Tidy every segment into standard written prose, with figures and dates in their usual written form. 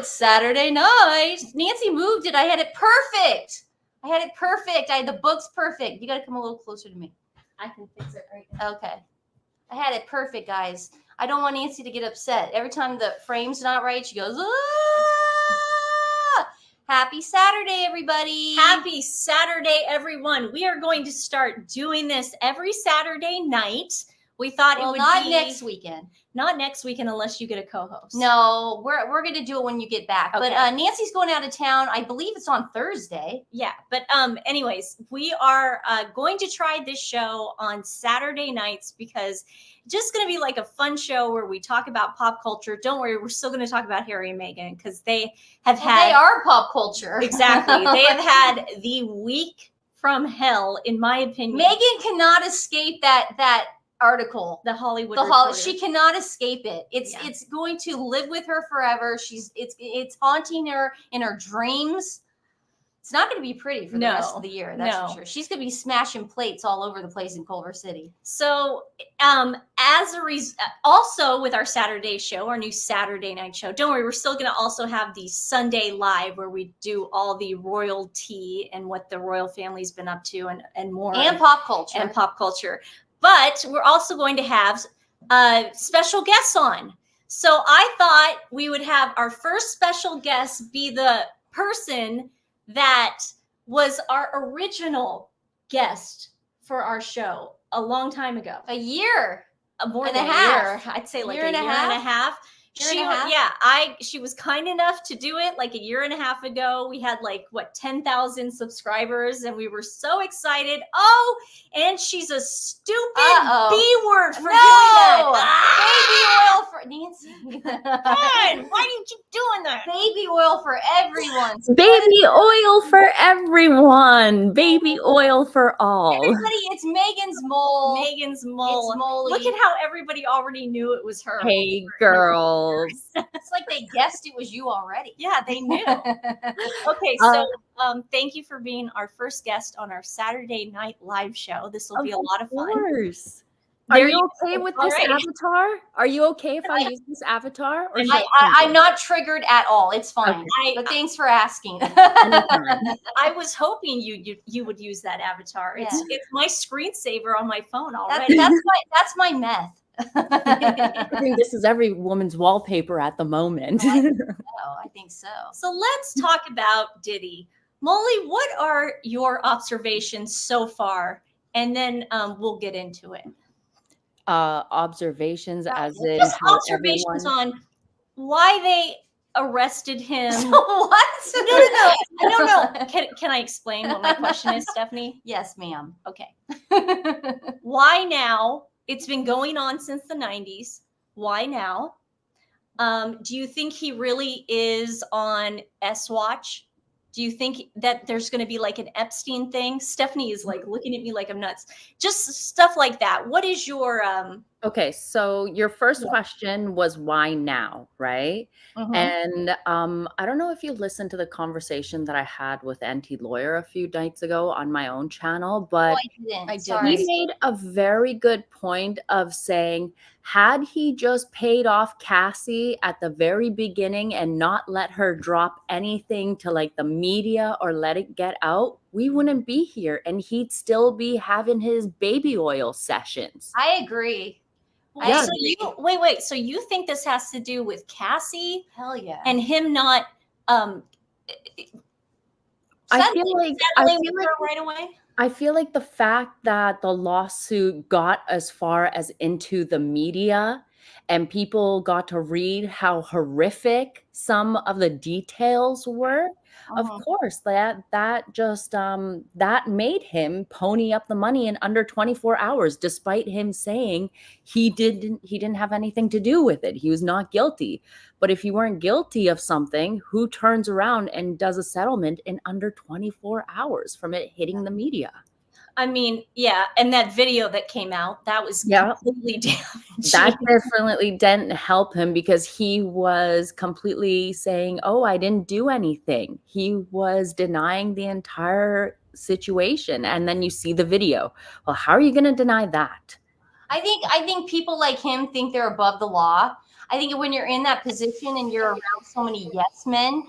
it's Saturday night. Nancy moved it. I had it perfect. I had the books perfect. You got to come a little closer to me. I can fix it right now. Okay. I had it perfect, guys. I don't want Nancy to get upset. Every time the frame's not right, she goes, ah! Happy Saturday, everybody. Happy Saturday, everyone. We are going to start doing this every Saturday night. We thought it would not be next weekend. Not next weekend unless you get a co-host. No, we're going to do it when you get back. Okay. But Nancy's going out of town. I believe it's on Thursday. Yeah, but anyways, we are going to try this show on Saturday nights because it's just going to be like a fun show where we talk about pop culture. Don't worry, we're still going to talk about Harry and Meghan because they have had... They are pop culture. Exactly. They have had the week from hell, in my opinion. Meghan cannot escape that article, the Hollywood she cannot escape it. It's going to live with her forever. It's haunting her in her dreams. It's not going to be pretty for the rest of the year, that's for sure. She's going to be smashing plates all over the place in Culver City. So as a reason, also with our Saturday show, our new Saturday night show, don't worry, we're still going to also have the Sunday live where we do all the royalty and what the royal family's been up to and more. And pop culture. But we're also going to have special guests on. So I thought we would have our first special guest be the person that was our original guest for our show a long time ago. A year. More than a year. I'd say like a year and a half. She was kind enough to do it like a year and a half ago. We had 10,000 subscribers and we were so excited. Oh, and she's a stupid B word for doing that. Baby oil for Nancy. God, why do you keep doing that? Baby oil for everyone. Baby oil for everyone. Baby oil for all. Everybody, it's Meghan's mole. Megan's mole. It's Molly. Look at how everybody already knew it was her. Hey, girl. It's like they guessed it was you already. Yeah, they knew. Okay, so thank you for being our first guest on our Saturday night live show. This will be a lot of fun. Of course. Are you okay with this avatar? Are you okay if I use this avatar? Or I'm not triggered at all. It's fine. Okay. But thanks for asking. I was hoping you would use that avatar. It's my screensaver on my phone already. That's my meth. I think this is every woman's wallpaper at the moment. I think so. So let's talk about Diddy. Molly, what are your observations so far? And then we'll get into it. Observations as in just observations on why they arrested him. What? No. I don't know. Can I explain what my question is, Stephanie? Yes, ma'am. Okay. Why now? It's been going on since the 90s. Why now? Do you think he really is on S-Watch? Do you think that there's going to be like an Epstein thing? Stephanie is like looking at me like I'm nuts. Just stuff like that. What is your... Okay, so your first question was why now, right? Mm-hmm. And I don't know if you listened to the conversation that I had with Auntie Lawyer a few nights ago on my own channel, but I didn't. He made a very good point of saying, had he just paid off Cassie at the very beginning and not let her drop anything to like the media or let it get out, we wouldn't be here and he'd still be having his baby oil sessions. I agree. Yeah. Wait. So you think this has to do with Cassie? Hell yeah. And him not I feel like right away. I feel like the fact that the lawsuit got as far as into the media and people got to read how horrific some of the details were, of course, that just that made him pony up the money in under 24 hours, despite him saying he didn't have anything to do with it. He was not guilty. But if you weren't guilty of something, who turns around and does a settlement in under 24 hours from it hitting the media? I mean, yeah, and that video that came out, that was completely damaging. That definitely didn't help him because he was completely saying, oh, I didn't do anything. He was denying the entire situation. And then you see the video. Well, how are you going to deny that? I think people like him think they're above the law. I think when you're in that position and you're around so many yes men,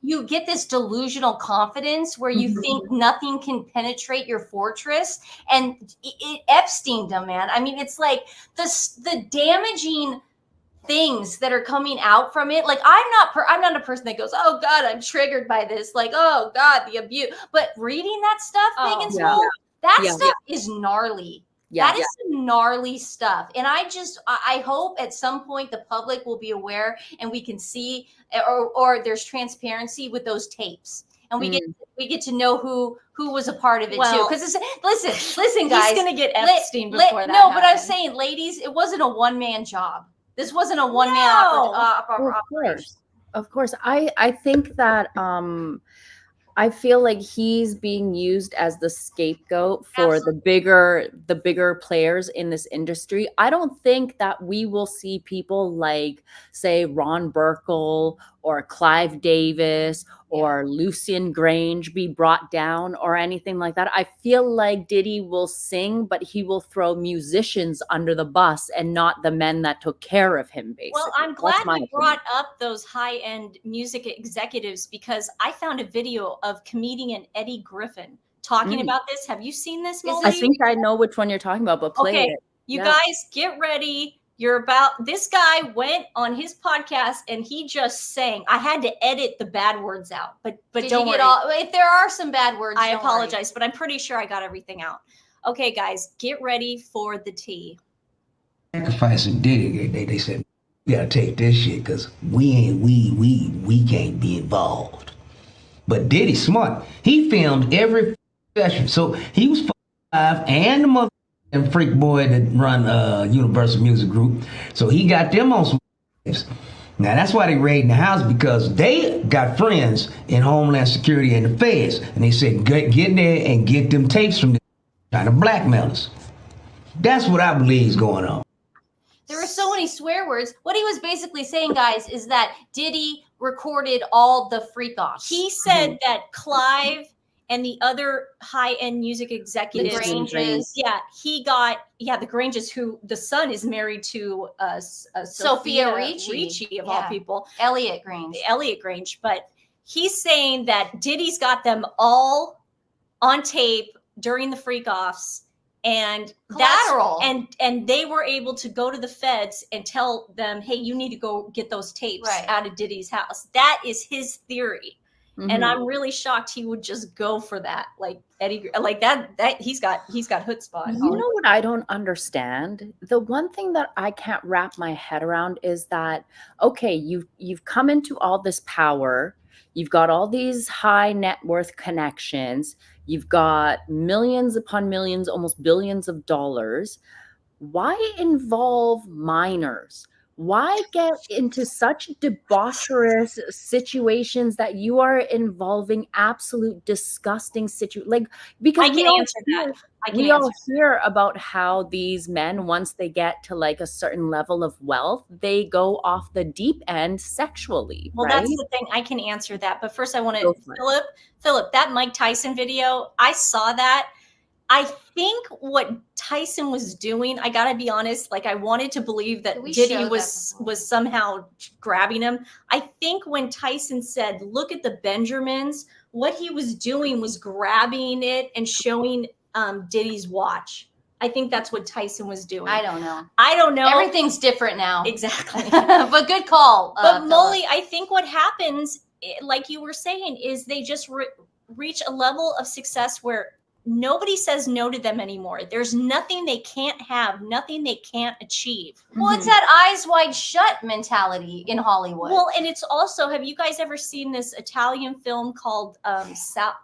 you get this delusional confidence where you think nothing can penetrate your fortress. And it Epsteined them, man. I mean, it's like the damaging things that are coming out from it. Like I'm not a person that goes, oh God, I'm triggered by this. Like, oh God, the abuse. But reading that stuff, Megan Small, that stuff is gnarly. That is some gnarly stuff. And I hope at some point the public will be aware and we can see, or there's transparency with those tapes. And we get to know who was a part of it too. Because listen, guys, he's gonna get Epstein before that. No, but I'm saying, ladies, it wasn't a one-man job. This wasn't a one-man operation. Of course. I think that I feel like he's being used as the scapegoat for the bigger players in this industry. I don't think that we will see people like, say, Ron Burkle or Clive Davis or Lucian Grange be brought down or anything like that. I feel like Diddy will sing, but he will throw musicians under the bus and not the men that took care of him, basically. Well, I'm glad you brought up those high-end music executives, because I found a video of comedian Eddie Griffin talking about this. Have you seen this, Moldy? I think I know which one you're talking about, but play it. You guys get ready. This guy went on his podcast and he just sang. I had to edit the bad words out, but don't worry. If there are some bad words, I apologize, but I'm pretty sure I got everything out. Okay, guys, get ready for the tea. Sacrificing Diddy, they said, we gotta take this shit because we can't be involved. But Diddy's smart. He filmed every session. So he was 5 and the mother and freak boy that run Universal Music Group. So he got them on some. Now that's why they raiding the house, because they got friends in Homeland Security and the feds. And they said, get in there and get them tapes from them, trying to blackmail us. That's what I believe is going on. There were so many swear words. What he was basically saying, guys, is that Diddy recorded all the freak-offs. He said that Clive and the other high-end music executives, the Granges. The Granges, who the son is married to Sophia Ricci of all people. Elliot Grange. But he's saying that Diddy's got them all on tape during the freak-offs. And collateral. And they were able to go to the feds and tell them, hey, you need to go get those tapes out of Diddy's house. That is his theory. And I'm really shocked he would just go for that. Like Eddie, like that he's got chutzpah. You know what I don't understand? The one thing that I can't wrap my head around is that, okay, you've come into all this power, you've got all these high net worth connections, you've got millions upon millions, almost billions of dollars. Why involve minors? Why get into such debaucherous situations that you are involving absolute disgusting situations? Like, because we all hear about how these men, once they get to like a certain level of wealth, they go off the deep end sexually. Well, that's the thing. I can answer that. But first I want to, Philip, that Mike Tyson video, I saw that. I think what Tyson was doing, I gotta be honest, like I wanted to believe that Diddy was somehow grabbing him. I think when Tyson said, look at the Benjamins, what he was doing was grabbing it and showing Diddy's watch. I think that's what Tyson was doing. I don't know. Everything's different now. Exactly. But good call. But Molly, I think what happens, like you were saying, is they just reach a level of success where nobody says no to them anymore. There's nothing they can't have, nothing they can't achieve. Well, it's that eyes wide shut mentality in Hollywood. Well, and it's also, have you guys ever seen this Italian film called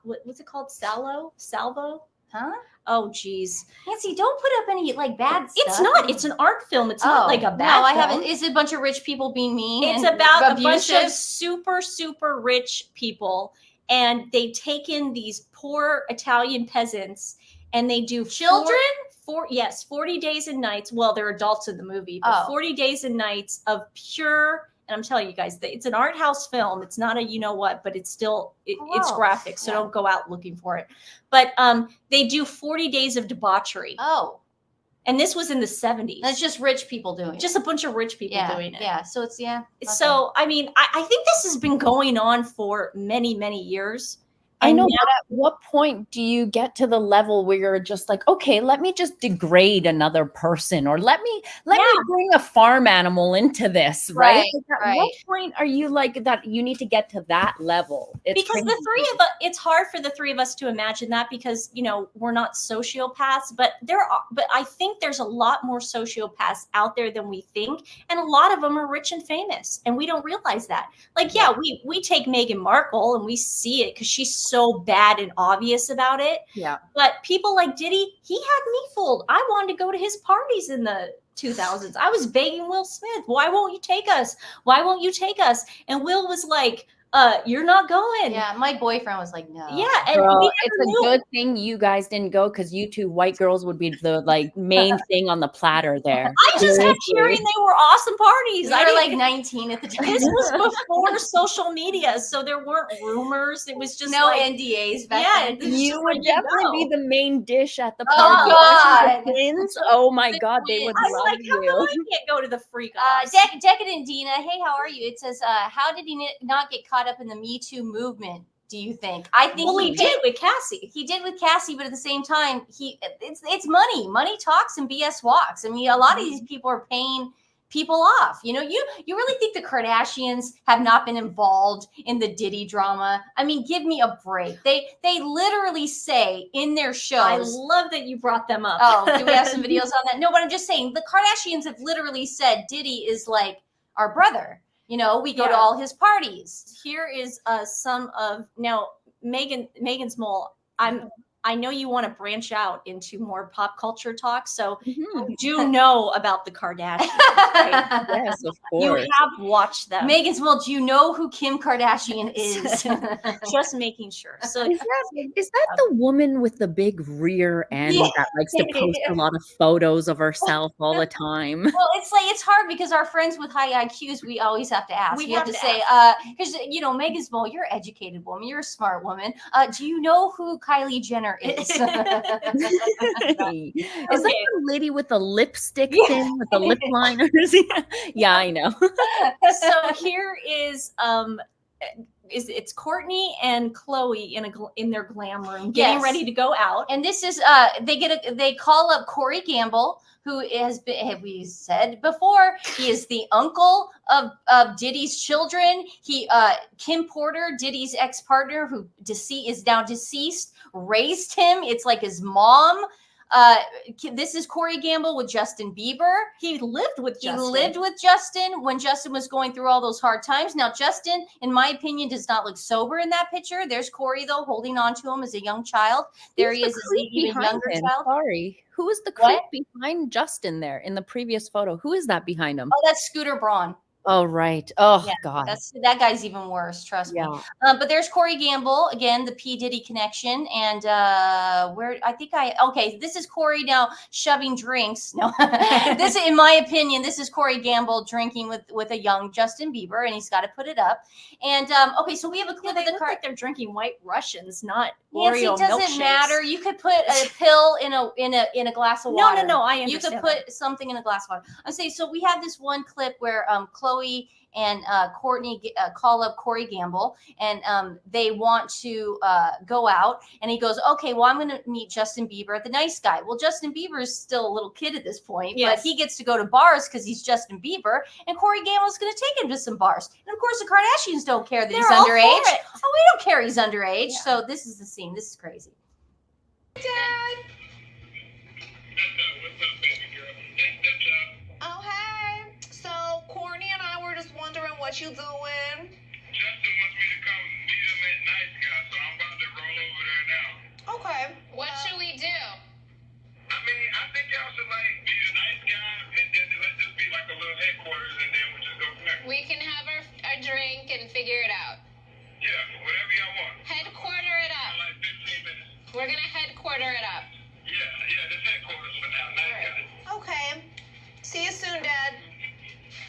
what's it called? Salvo? Huh? Oh, geez. Nancy, don't put up any like bad stuff. It's not. It's an art film. It's not like a bad film. I haven't. Is it a bunch of rich people being mean? It's about a bunch of super, super rich people. And they take in these poor Italian peasants and they do children? 40 days and nights. Well, they're adults in the movie, but 40 days and nights of pure, and I'm telling you guys, it's an art house film. It's not a, you know what, but it's still, it's graphic. So don't go out looking for it. But they do 40 days of debauchery. Oh. And this was in the 70s. That's just rich people doing it. Just a bunch of rich people doing it. Yeah. So it's, okay. So, I mean, I think this has been going on for many, many years. I know, but at what point do you get to the level where you're just like, okay, let me just degrade another person, or let me bring a farm animal into this, right? At what point are you like that? You need to get to that level. Because the three of us, it's hard for the three of us to imagine that because, you know, we're not sociopaths, but I think there's a lot more sociopaths out there than we think. And a lot of them are rich and famous and we don't realize that. Like, we take Meghan Markle and we see it because she's so bad and obvious about it. Yeah. But people like Diddy, he had me fooled. I wanted to go to his parties in the 2000s. I was begging Will Smith, why won't you take us? Why won't you take us? And Will was like, you're not going. Yeah, my boyfriend was like, no. Yeah, and girl, it's a good thing you guys didn't go because you two white girls would be the like main thing on the platter there. I just kept hearing they were awesome parties. I were like 19 at the time. This was before social media, so there weren't rumors. It was just no like, NDAs back then. You would definitely be the main dish at the party. Oh God, the twins. Oh my God, they would I'm love like, how come you. I can't go to the freak offs? Decadent Dina, hey, how are you? It says, how did he not get caught up in the Me Too movement? Do you think? I think he did with Cassie. He did with Cassie, but at the same time, it's money. Money talks and BS walks. I mean, a lot of these people are paying people off. You know, you really think the Kardashians have not been involved in the Diddy drama? I mean, give me a break. They literally say in their shows. I love that you brought them up. Oh, do we have some videos on that? No, but I'm just saying the Kardashians have literally said Diddy is like our brother. You know, we go to all his parties. Here is some of now Megan's mole. I know you want to branch out into more pop culture talk, so you do know about the Kardashians. Right? Yes, of course. You have watched them. Megan's mole, do you know who Kim Kardashian is? Just making sure. So is that the woman with the big rear end that likes to post a lot of photos of herself all the time? Well, it's hard because our friends with high IQs, we always have to ask. We have to say, because you know, Megan's mole, you're an educated woman, you're a smart woman. Do you know who Kylie Jenner is? Is that the lady with the lipstick thing with the lip liners? Yeah, I know. So here is it's Courtney and Chloe in their glam room getting ready to go out, and this is they call up Corey Gamble, who has been, have we said before, he is the uncle of Diddy's children. Kim Porter, Diddy's ex-partner, who is now deceased, raised him. It's like his mom. This is Corey Gamble with Justin Bieber. He lived with Justin when Justin was going through all those hard times. Now, Justin, in my opinion, does not look sober in that picture. There's Corey, though, holding on to him as a young child. There he is as an even younger child. Sorry. Who is the creep behind Justin there in the previous photo? Who is that behind him? Oh, that's Scooter Braun. Oh, right. Oh, yeah, God. That guy's even worse, trust me. But there's Corey Gamble, again, the P. Diddy connection. And this is Corey now shoving drinks. No, this, in my opinion, this is Corey Gamble drinking with a young Justin Bieber, and he's got to put it up. And, so we have a clip of the like they're drinking White Russians, not Nancy, Oreo it doesn't matter. You could put a pill in a glass of water. No, I understand. You could put something in a glass of water. I'm saying, so we have this one clip where Chloe and Courtney call up Corey Gamble, and they want to go out. And he goes, okay, well, I'm going to meet Justin Bieber, the nice guy. Well, Justin Bieber is still a little kid at this point, but he gets to go to bars because he's Justin Bieber. And Corey Gamble is going to take him to some bars. And of course, the Kardashians don't care that he's underage. Oh, we don't care he's underage. Yeah. So this is the scene. This is crazy. Dad. What's up, baby girl? Oh, hey. So, Courtney and I were just wondering what you doing. Justin wants me to come meet him at Nice Guy, so I'm about to roll over there now. Okay. What should we do? I mean, I think y'all should, be a nice guy, and then let's just be like a little headquarters, and then we'll just go from there. We can have our drink and figure it out. Yeah, whatever y'all want. Headquarter it up. Like 15 minutes. We're going to headquarter it up. Yeah, just headquarters for now. Nice guy. Okay. See you soon, Dad.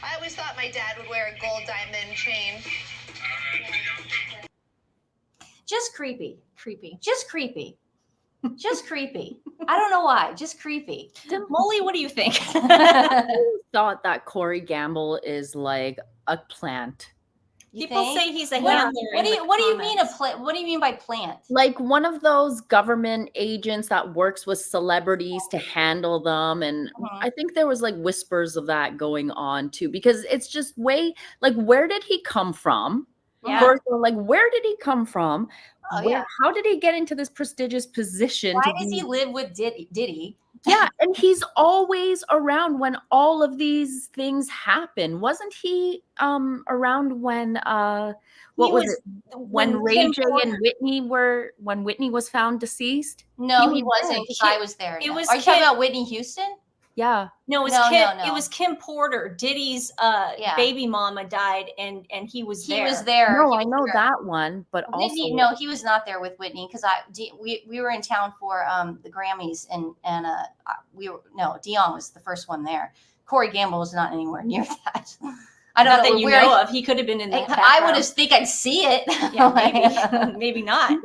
I always thought my dad would wear a gold diamond chain. See y'all soon. Just creepy. Just creepy. Just creepy. I don't know why. Just creepy. Molly, what do you think? I thought that Corey Gamble is like a plant. People say he's a What- handler. What do you mean a plant? What do you mean by plant? Like one of those government agents that works with celebrities to handle them. And I think there was like whispers of that going on too, because it's just way like, where did he come from? Yeah. First of all, like, where did he come from? Oh, yeah. How did he get into this prestigious position? Why does he live with Diddy? Yeah, and he's always around when all of these things happen. Wasn't he around when when Ray J and Whitney when Whitney was found deceased? No, he wasn't, because I was there. It was Are you talking about Whitney Houston? Yeah. No, it was No, Kim. no. It was Kim Porter. Diddy's baby mama died, and he was there. He was there. No, He I was know there. that one, but Whitney, also no, he was not there with Whitney, because we were in town for the Grammys, and Dion was the first one there. Corey Gamble was not anywhere near that. I don't Not know that you know of. He could have been in that. I would think I'd see it. Yeah, maybe, maybe not.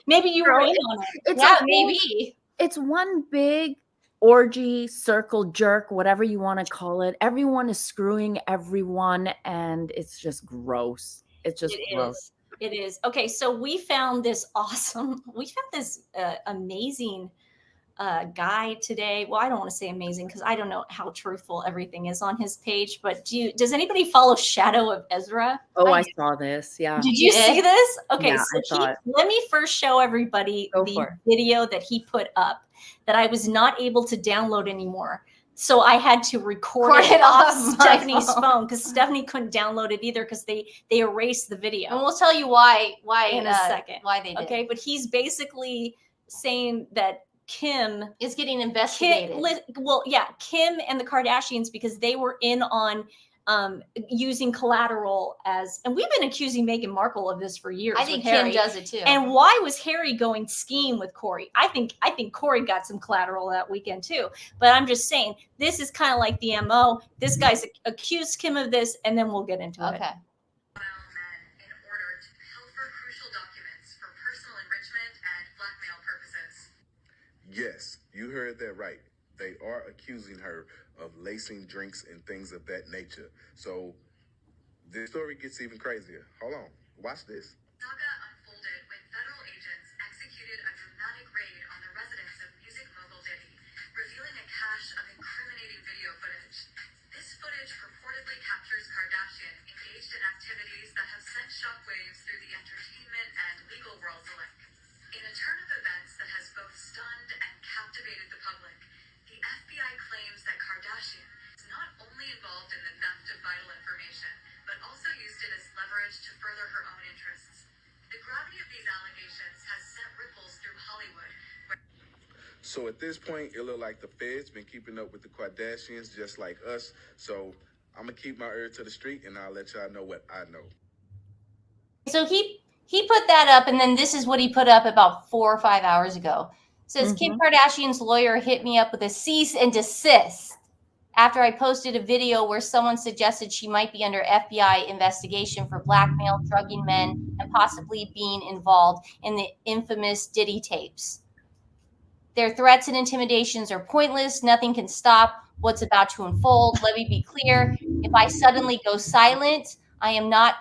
Maybe you were in on it. Maybe. It's one big orgy, circle jerk, whatever you want to call it. Everyone is screwing everyone, and it's just gross. It's just gross. It is. Okay, so we found this amazing guy today. Well, I don't want to say amazing because I don't know how truthful everything is on his page, but does anybody follow Shadow of Ezra? Oh, I saw this. Yeah. Did you see this? Okay, Yeah, so let me first show everybody the video that he put up that I was not able to download anymore. So I had to record it off Stephanie's phone because Stephanie couldn't download it either because they erased the video. And we'll tell you why in a second. Why they did. Okay, but he's basically saying that Kim is getting investigated. Kim and the Kardashians, because they were in on using collateral and we've been accusing Meghan Markle of this for years. I think Kim does it too. And why was Harry going skiing with Corey? I think Corey got some collateral that weekend too. But I'm just saying, this is kind of like the MO. This guy's accused Kim of this, and then we'll get into it. In order to pilfer crucial documents for personal enrichment and blackmail purposes. Yes, you heard that right. They are accusing her of lacing drinks and things of that nature. So this story gets even crazier. Hold on, watch this. Saga unfolded when federal agents executed a dramatic raid on the residence of music mogul Diddy, revealing a cache of incriminating video footage. This footage purportedly captures Kardashian engaged in activities that have sent shockwaves through the entertainment and legal worlds alike. In a turn of events that has both stunned and captivated the public, the FBI claims that Kardashian is not only involved in the theft of vital information, but also used it as leverage to further her own interests. The gravity of these allegations has sent ripples through Hollywood. So at this point, it looked like the Fed's been keeping up with the Kardashians just like us. So I'm going to keep my ear to the street, and I'll let y'all know what I know. So he put that up, and then this is what he put up about 4 or 5 hours ago. It says, Kim Kardashian's lawyer hit me up with a cease and desist after I posted a video where someone suggested she might be under FBI investigation for blackmail, drugging men, and possibly being involved in the infamous Diddy tapes. Their threats and intimidations are pointless. Nothing can stop what's about to unfold. Let me be clear. If I suddenly go silent, I am not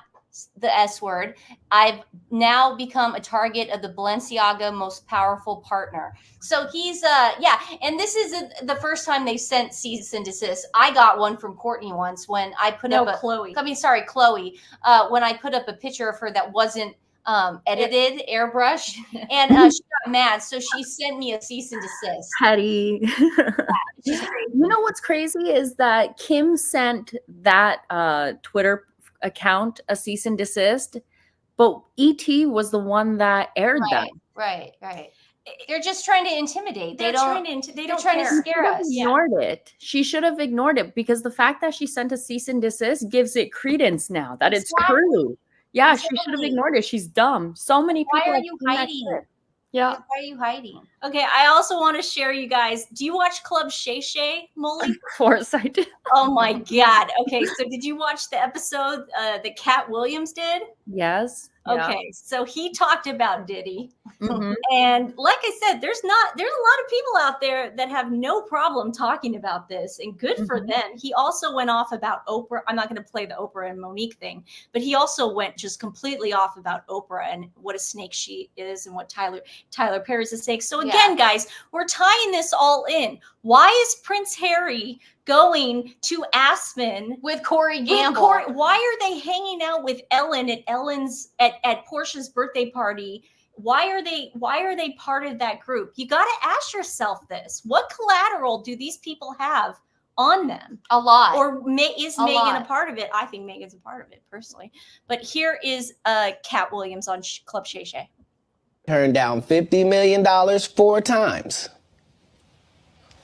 the S word. I've now become a target of the Balenciaga most powerful partner. So he's and this isn't the first time they sent cease and desist. I got one from Courtney once when I put Chloe. When I put up a picture of her that wasn't edited, airbrush, and she got mad, so she sent me a cease and desist. Petty. You know what's crazy is that Kim sent that Twitter account a cease and desist, but ET was the one that aired that. Right. They're just trying to intimidate. They're trying to scare us. Ignored it. She should have ignored it, because the fact that she sent a cease and desist gives it credence now that it's true. Yeah, she should have ignored it. She's dumb. So many people. Why are you hiding? Yeah. Why are you hiding? Okay, I also want to share, you guys. Do you watch Club Shay Shay, Molly? Of course I do. Oh my God. Okay, so did you watch the episode that Cat Williams did? Yes. Okay, so he talked about Diddy. Mhm. And like I said, there's a lot of people out there that have no problem talking about this, and good for them. He also went off about Oprah. I'm not going to play the Oprah and Monique thing, but he also went just completely off about Oprah and what a snake she is and what Tyler Perry's a snake. So again, guys, we're tying this all in. Why is Prince Harry going to Aspen with Corey Gamble? Why are they hanging out with Ellen at Portia's birthday party? Why are they part of that group? You got to ask yourself this. What collateral do these people have on them? A lot. Or is Meghan a part of it? I think Meghan's a part of it personally. But here is Cat Williams on Club Shay Shay. Turned down $50 million 4 times.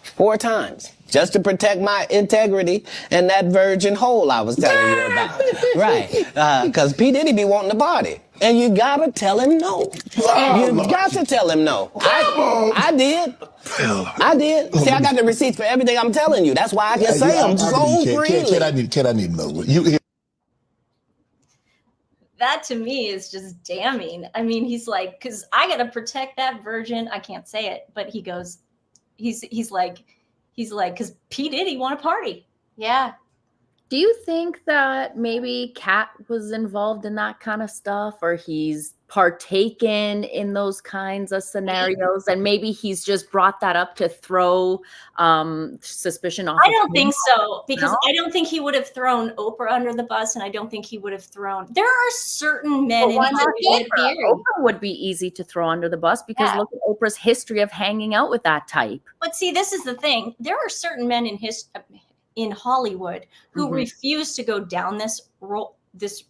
4 times. Just to protect my integrity and that virgin hole I was telling you about. Right. Because P. Diddy be wanting to party. And you gotta tell him no. You got to tell him no. I did. I did. See, I got the receipts for everything I'm telling you. That's why I can say them so freely. Kid, I need to know. That to me is just damning. I mean, he's like, because I gotta protect that virgin. I can't say it, but he goes, he's like, because P. Diddy want to party. Yeah. Do you think that maybe Kat was involved in that kind of stuff, or he's partaken in those kinds of scenarios, and maybe he's just brought that up to throw suspicion off? I don't think so, because I don't think he would have thrown Oprah under the bus, and I don't think he would have thrown. There are certain men in Oprah would be easy to throw under the bus because look at Oprah's history of hanging out with that type. But see, this is the thing. There are certain men in Hollywood who refuse to go down this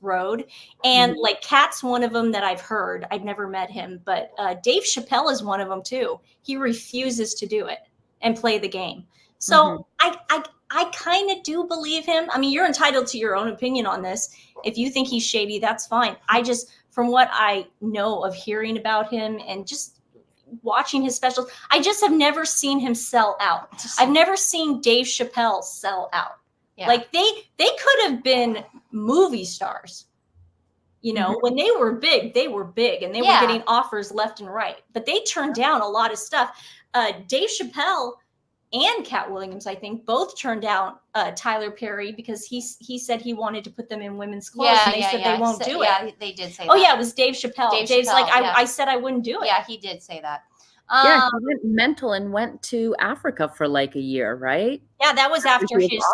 road. And like Kat's one of them that I've heard. I've never met him, but Dave Chappelle is one of them too. He refuses to do it and play the game. So I kind of do believe him. I mean, you're entitled to your own opinion on this. If you think he's shady, that's fine. I just, from what I know of hearing about him and just watching his specials, I just have never seen him sell out. I've never seen Dave Chappelle sell out. Yeah. Like they could have been movie stars. You know, when they were big, and they were getting offers left and right. But they turned down a lot of stuff. Dave Chappelle and Cat Williams, I think, both turned down Tyler Perry because he said he wanted to put them in women's clothes, and they said they won't do it. Yeah, they did say that. Oh, yeah, it was Dave Chappelle. Dave's like, I said I wouldn't do it. Yeah, he did say that. He went mental and went to Africa for like a year, right? Yeah, that was after his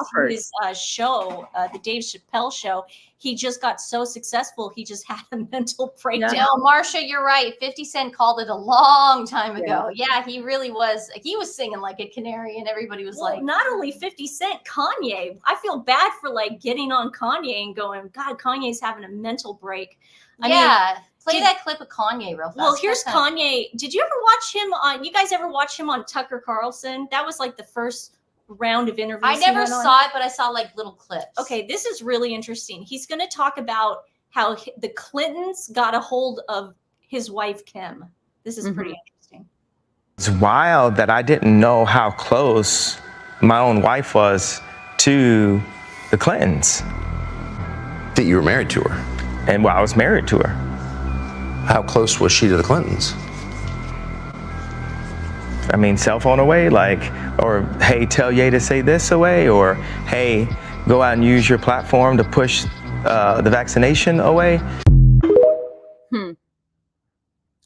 show, the Dave Chappelle show. He just got so successful, he just had a mental breakdown. No, Marsha, you're right. 50 Cent called it a long time ago. Yeah, he really was. He was singing like a canary, and everybody was like, not only 50 Cent, Kanye. I feel bad for like getting on Kanye and going, God, Kanye's having a mental break. I mean, play that clip of Kanye real fast. Well, here's Kanye. Did you ever watch him on? You guys ever watch him on Tucker Carlson? That was like the first round of interviews. I never saw it, but I saw like little clips. Okay, this is really interesting. He's going to talk about how the Clintons got a hold of his wife Kim. This is pretty interesting. It's wild that I didn't know how close my own wife was to the Clintons. That you were married to her. And I was married to her. How close was she to the Clintons? I mean, cell phone away, like, or hey, tell Ye to say this away, or hey, go out and use your platform to push the vaccination away.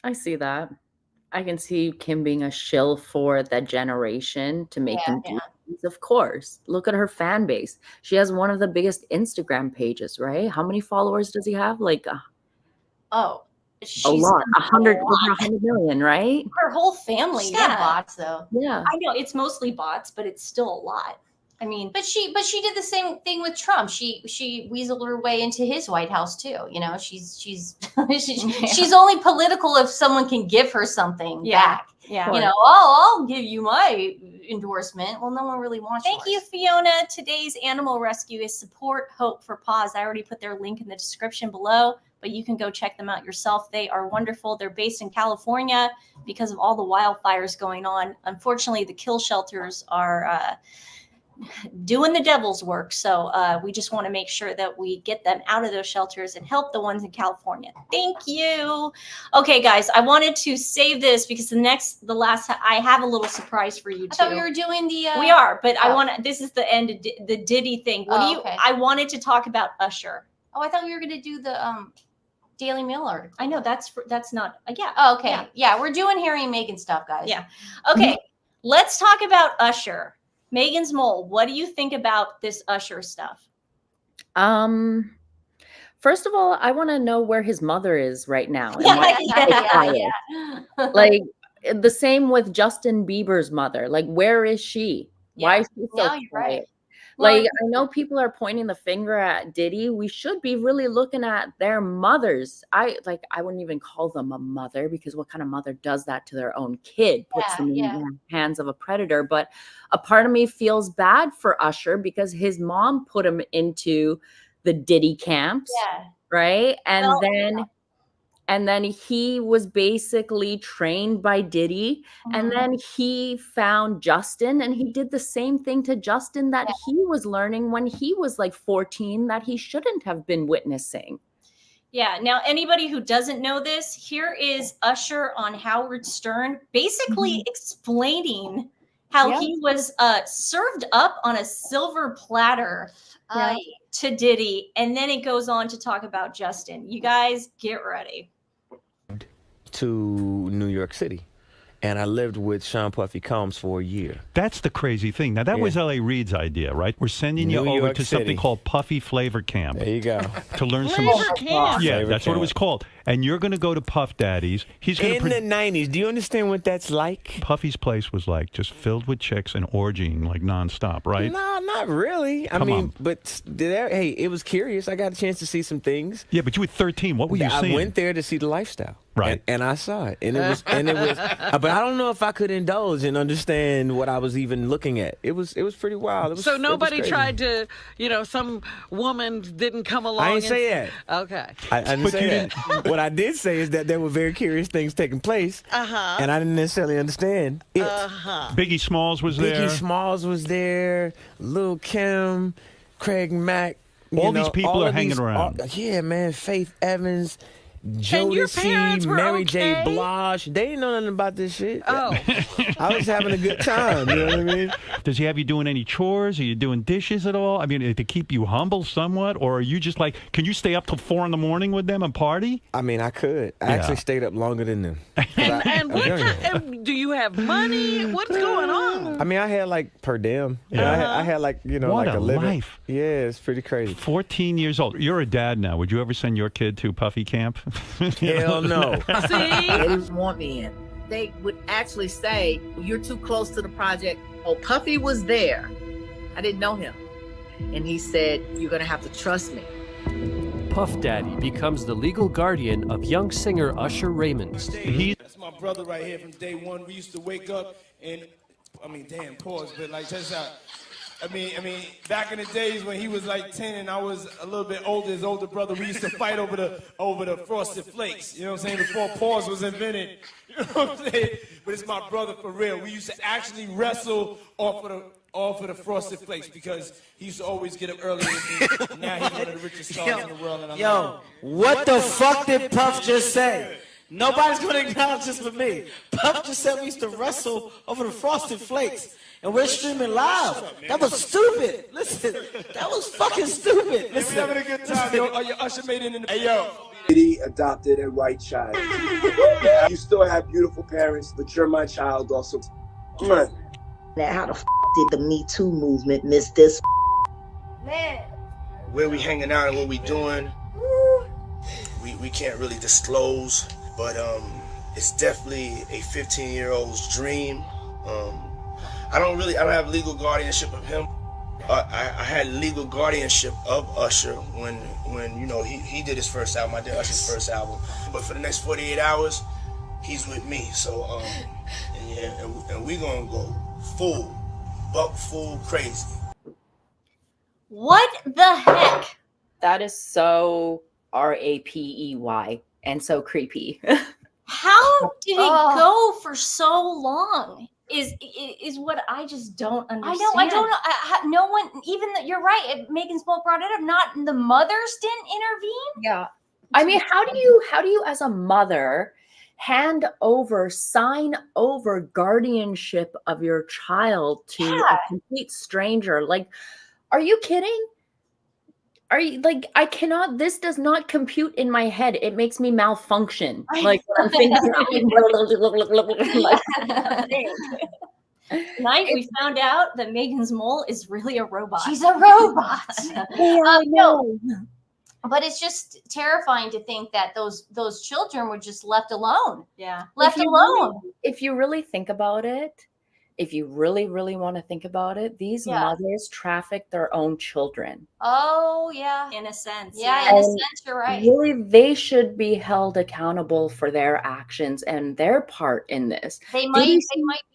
I see that. I can see Kim being a shill for that generation to make them do things. Of course. Look at her fan base. She has one of the biggest Instagram pages, right? How many followers does he have? Like, a lot. 100 over 100 million, right? Her whole family. She's got bots though. Yeah. I know it's mostly bots, but it's still a lot. I mean, but she did the same thing with Trump. She weaseled her way into his White House too. You know, she's only political if someone can give her something back. Yeah. You know, I'll give you my endorsement. Well, no one really wants Thank you, Fiona. Today's animal rescue is Support Hope for Paws. I already put their link in the description below, but you can go check them out yourself. They are wonderful. They're based in California because of all the wildfires going on. Unfortunately, the kill shelters are doing the devil's work. So we just want to make sure that we get them out of those shelters and help the ones in California. Thank you. Okay, guys, I wanted to save this because I have a little surprise for you too. I thought we were doing the. We are, but this is the end of the Diddy thing. Okay. I wanted to talk about Usher. Oh, I thought we were going to do the Daily Mail article. I know that's not. Yeah. Oh, okay. Yeah, we're doing Harry and Meghan stuff, guys. Yeah. Okay. Let's talk about Usher. Meghan's mole. What do you think about this Usher stuff? First of all, I want to know where his mother is right now. And Yeah. Like the same with Justin Bieber's mother. Like, where is she? Why is she so No, you're right. quiet? Like, I know people are pointing the finger at Diddy. We should be really looking at their mothers. I wouldn't even call them a mother, because what kind of mother does that to their own kid? Puts them in the hands of a predator. But a part of me feels bad for Usher because his mom put him into the Diddy camps. Yeah. Right. And then he was basically trained by Diddy. And then he found Justin, and he did the same thing to Justin that he was learning when he was like 14 that he shouldn't have been witnessing. Yeah. Now, anybody who doesn't know this, here is Usher on Howard Stern, basically explaining how he was served up on a silver platter to Diddy. And then it goes on to talk about Justin. You guys get ready. To New York City, and I lived with Sean Puffy Combs for a year. That's the crazy thing. Now, that was L.A. Reid's idea, right? We're sending you over to something called Puffy Flavor Camp. There you go. To learn some... Camp. Yeah, Flavor that's Camp. what it was called. And you're going to go to Puff Daddy's. He's going in the 90s. Do you understand what that's like? Puffy's place was like just filled with chicks and orgying like nonstop, right? No, not really. I mean, but hey, it was curious. I got a chance to see some things. Yeah, but you were 13. What were you seeing? I went there to see the lifestyle. Right. And I saw it. And it was but I don't know if I could indulge and understand what I was even looking at. It was pretty wild. So nobody tried to, some woman didn't come along. I didn't say that. Okay. I didn't say that. What I did say is that there were very curious things taking place. And I didn't necessarily understand it. Biggie Smalls was there. Biggie Smalls was there. Lil' Kim, Craig Mack. All these people are hanging around. Yeah, man. Faith Evans. Jodeci, Mary J. Blige, they didn't know nothing about this shit. Oh. I was having a good time, you know what I mean? Does he have you doing any chores? Are you doing dishes at all? I mean, to keep you humble somewhat? Or are you just like, can you stay up till 4 a.m. with them and party? I mean, I could. I actually stayed up longer than them. And do you have money? What's going on? I mean, I had like per diem. I had like, what like a living. Life. Yeah, it's pretty crazy. 14 years old. You're a dad now. Would you ever send your kid to Puffy camp? Hell no. See? They didn't want me in. They would actually say, you're too close to the project. Oh, Puffy was there. I didn't know him. And he said, you're going to have to trust me. Puff Daddy becomes the legal guardian of young singer Usher Raymond. That's my brother right here from day one. We used to wake up and, pause, but like, check this out. I mean, back in the days when he was like 10 and I was a little bit older, his older brother, we used to fight over the Frosted Flakes. You know what I'm saying? Before pause was invented. You know what I'm saying? But it's my brother for real. We used to actually wrestle off of the Frosted Flakes because he used to always get up early with me. Now he's one of the richest stars in the world. And I'm what the fuck did Puff just say? Nobody's going to acknowledge this but me. Puff just said we used to wrestle over the Frosted Flakes. And we're streaming live. That was stupid. Listen, that was fucking stupid. Listen. We're having a good time, yo. Your Usher made it in the... Hey, yo. Diddy adopted a white child. You still have beautiful parents, but you're my child also. Now, how the did the Me Too movement miss this? Man. Where we hanging out and what we doing, we can't really disclose, but it's definitely a 15-year-old's dream. I don't have legal guardianship of him. I had legal guardianship of Usher when he did his first album. I did Usher's first album. But for the next 48 hours, he's with me. So and we gonna go full crazy. What the heck? That is so RAPEY and so creepy. How did it go for so long? is what I just don't understand. I don't know. No one, even you're right. Megan Smoke brought it up. Not the mothers didn't intervene. Yeah. I mean, how do you as a mother sign over guardianship of your child to a complete stranger? Like, are you kidding? Are you like, I cannot, this does not compute in my head. It makes me malfunction. Like when I'm thinking Tonight we found out that Megan's mole is really a robot. She's a robot. No. But it's just terrifying to think that those children were just left alone. Yeah. Left alone. If you really think about it, if you really, really want to think about it, these mothers traffic their own children. Oh, yeah. In a sense. Yeah, in a sense, you're right. Really, they should be held accountable for their actions and their part in this. They might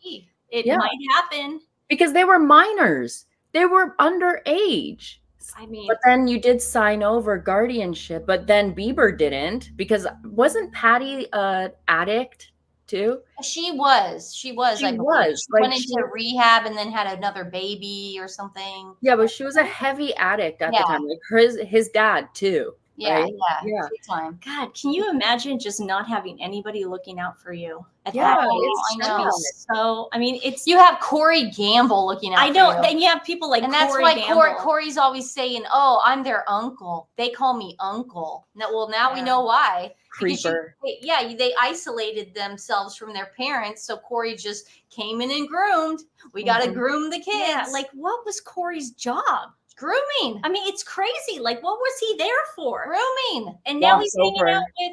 be. It might happen. Because they were minors. They were underage. I mean, but then you did sign over guardianship, but then Bieber didn't, because wasn't Patty an addict too? She was. She went into rehab and then had another baby or something. Yeah, but she was a heavy addict at the time. Like his dad too. Yeah, right? yeah. Big time. God, can you imagine just not having anybody looking out for you at Yeah, that age? it's I know. true. So, I mean, it's You have Corey Gamble looking out I for know. you. Then you have people like And that's Corey why Gamble. Corey's always saying, "Oh, I'm their uncle. They call me uncle." Now we know why. Creeper. They isolated themselves from their parents, so Corey just came in and groomed. We got to groom the kids. Yeah, like what was Corey's job? Grooming. I mean, it's crazy. Like, what was he there for? Grooming. And now he's hanging out with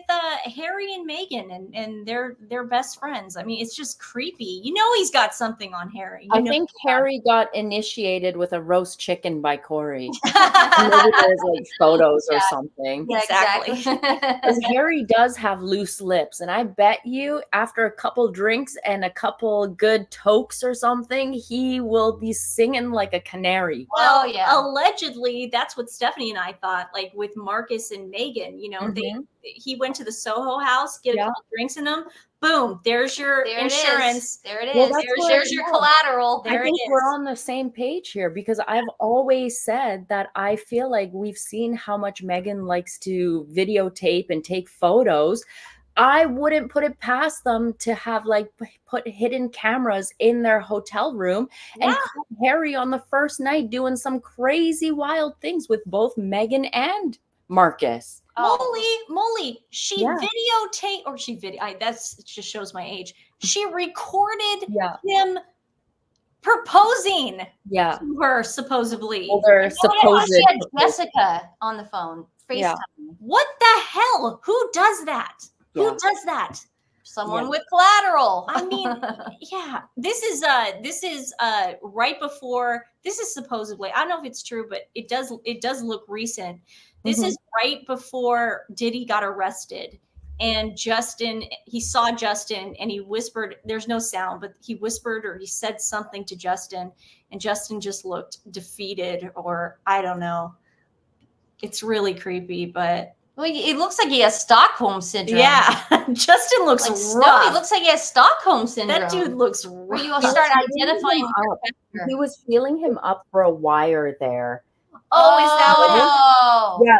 Harry and Meghan, and they're best friends. I mean, it's just creepy. You know, he's got something on Harry. I think Harry got initiated with a roast chicken by Corey. Maybe there's like photos or something. Yeah, exactly. Because Harry does have loose lips, and I bet you after a couple drinks and a couple good tokes or something, he will be singing like a canary. Well, allegedly, that's what Stephanie and I thought. Like with Marcus and Meghan, you know, he went to the Soho House, get a couple drinks in them. Boom, there's your insurance. There it is. Well, there's your collateral. I think we're on the same page here, because I've always said that I feel like we've seen how much Meghan likes to videotape and take photos. I wouldn't put it past them to have like put hidden cameras in their hotel room and caught Harry on the first night doing some crazy wild things with both Meghan and Marcus. Molly, she videotaped, or that's just shows my age. She recorded him proposing to her, supposedly. Well, they're supposed. She had Jessica on the phone, FaceTime. What the hell? Who does that? Who does that? Someone with collateral. I mean, this is right before. This is supposedly. I don't know if it's true, but it does look recent. This is right before Diddy got arrested, and he saw Justin, and he whispered. There's no sound, but he whispered or he said something to Justin, and Justin just looked defeated, or I don't know. It's really creepy, but. Well, it looks like he has Stockholm syndrome. Yeah, Justin looks rough. He looks like he has Stockholm syndrome. That dude looks rough. Where you start identifying. He was feeling him up for a wire there. Oh, is that what happened? Yeah,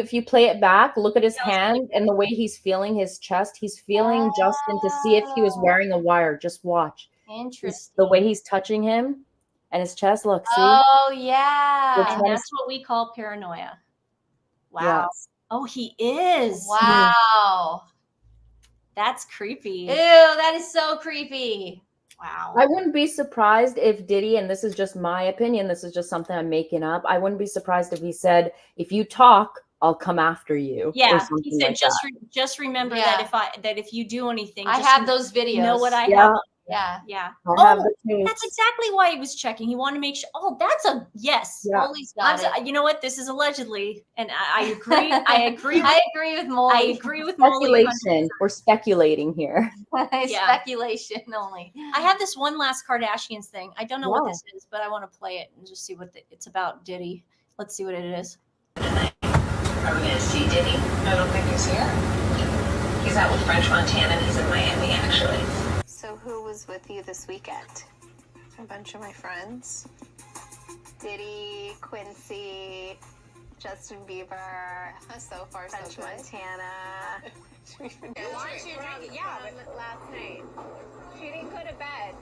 if you play it back, look at his hand and the way he's feeling his chest. He's feeling Justin to see if he was wearing a wire. Just watch. Interesting. The way he's touching him and his chest. Look, see? Oh, yeah. And that's what we call paranoia. Wow. Yeah. Oh, he is. Wow. That's creepy. Ew, that is so creepy. Wow. I wouldn't be surprised if Diddy, and this is just my opinion, this is just something I'm making up. I wouldn't be surprised if he said, if you talk, I'll come after you. Yeah, or something he said, like just remember that if you do anything, I have those videos. You know what I Yeah. have? Yeah. I'll have the tapes. That's exactly why he was checking. He wanted to make sure. Oh, that's a yes. Yeah. Molly's got it. You know what? This is allegedly, and I agree. I agree. I agree with Molly. I agree with Molly. Speculation. We're speculating here. Speculation only. I have this one last Kardashians thing. I don't know what this is, but I want to play it and just see what it's about. Diddy. Let's see what it is. Are we going to see Diddy? I don't think he's here. He's out with French Montana, and he's in Miami, actually. So who was with you this weekend? A bunch of my friends. Diddy, Quincy, Justin Bieber, so far French so good. Montana. Why aren't you drinking? Yeah, but last night. She didn't go to bed.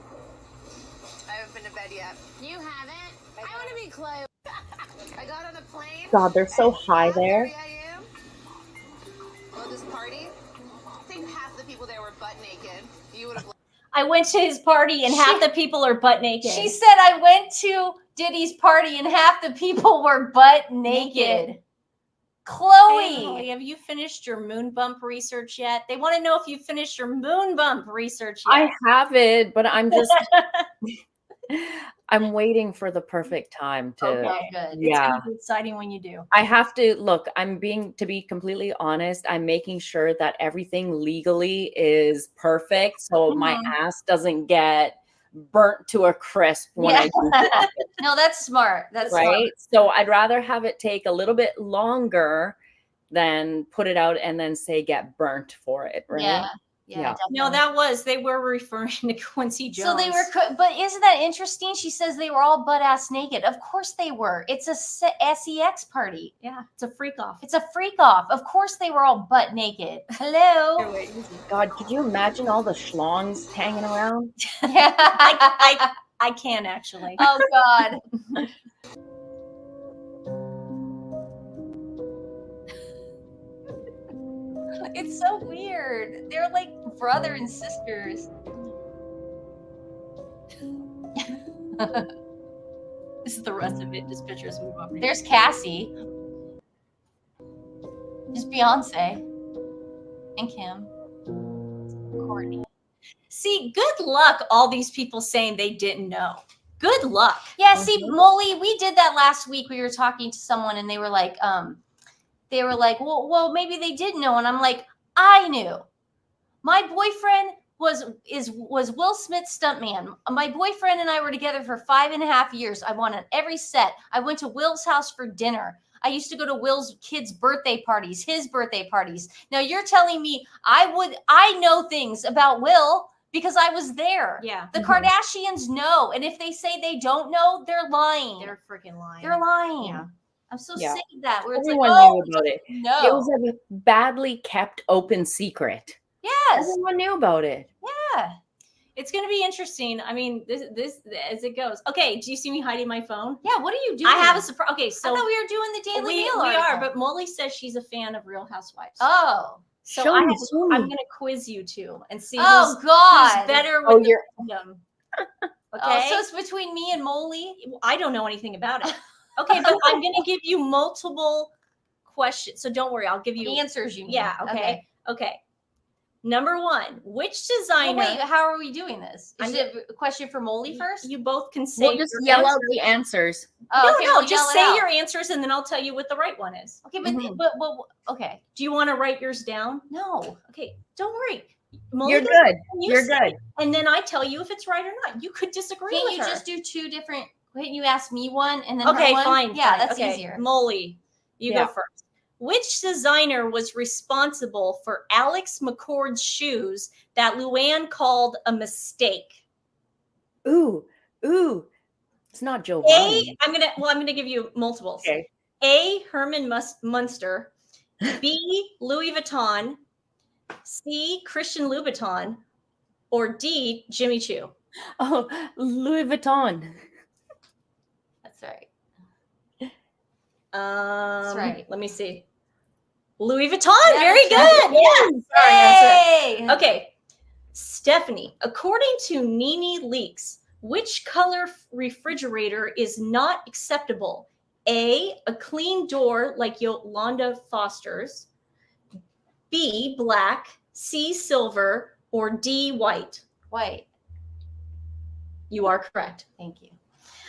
I haven't been to bed yet. You haven't? I want to be close. I got on a plane. God, they're so high there. I am. Well, this party, I think half the people there were butt naked. You would have. I went to his party and half the people are butt naked. She said I went to Diddy's party and half the people were butt naked. Chloe. Hey, Chloe, have you finished your moon bump research yet? They want to know if you finished your moon bump research yet. I haven't, but I'm just I'm waiting for the perfect time to. Okay, good. It's Yeah. gonna be exciting when you do. I have to look. To be completely honest, I'm making sure that everything legally is perfect, so my ass doesn't get burnt to a crisp when I do it, No, that's smart. That's right. smart. So I'd rather have it take a little bit longer than put it out and then say get burnt for it. Right? Yeah. No, they were referring to Quincy Jones. So they were, but isn't that interesting? She says they were all butt ass naked. Of course they were. It's a sex party. Yeah, it's a freak off. It's a freak off. Of course they were all butt naked. Hello. God, could you imagine all the schlongs hanging around? Yeah, I can actually. Oh God. It's so weird. They're like brother and sisters. This is the rest of it. Just pictures move over. There's Cassie. Just Beyonce. And Kim. Courtney. See, good luck all these people saying they didn't know. Good luck. Yeah, see, Molly, we did that last week. We were talking to someone and they were like, well, maybe they didn't know. And I'm like, I knew. My boyfriend was Will Smith's stuntman. My boyfriend and I were together for 5.5 years. I won on every set. I went to Will's house for dinner. I used to go to Will's kids' birthday parties, his birthday parties. Now you're telling me I know things about Will because I was there. Yeah. The Kardashians know. And if they say they don't know, they're lying. They're freaking lying. They're lying. Yeah. I'm so Yeah. sick of that. Where it's Everyone like, knew about it. No. It was a badly kept open secret. Yes. Everyone knew about it. Yeah. It's going to be interesting. I mean, this as it goes. Okay, do you see me hiding my phone? Yeah, what are you doing? I have a surprise. Okay, so I thought we were doing the Daily we Mail are, article. but Molly says she's a fan of Real Housewives. Oh. So Show I'm me. going to quiz you two and see Oh, who's God. better Oh, with the you're- kingdom. Oh, Okay. so it's between me and Molly? I don't know anything about it. Okay, but I'm going to give you multiple questions. So don't worry, I'll give you Answers you mean. Yeah, okay. Number 1, which designer? Well, wait, how are we doing this? Is I'm it a question for Molly first? You both can say We'll just your yell out answer. the answers. Oh, okay, no, we'll just yell it say out. your answers and then I'll tell you what the right one is. Okay, but okay. Do you want to write yours down? No. Okay, don't worry. Molly You're goes, good. you You're say good. it, and then I tell you if it's right or not. You could disagree Can't with you her. just do two different? Couldn't you ask me one and then her Okay, one? fine. Yeah, fine. that's okay. easier. Molly, you Yeah. go first. Which designer was responsible for Alex McCord's shoes that Luann called a mistake? Ooh. It's not Joe A, I'm gonna give you multiples. Okay. A, Herman Munster. B, Louis Vuitton. C, Christian Louboutin. Or D, Jimmy Choo. Oh, Louis Vuitton. That's right. That's right. Let me see. Louis Vuitton. Yeah, Very that's good. right. Yes. Sorry, that's Yay! right. Okay. Stephanie, according to Nene Leaks, which color refrigerator is not acceptable? A clean door like Yolanda Foster's. B, black. C, silver. Or D, white. White. You are correct. Thank you.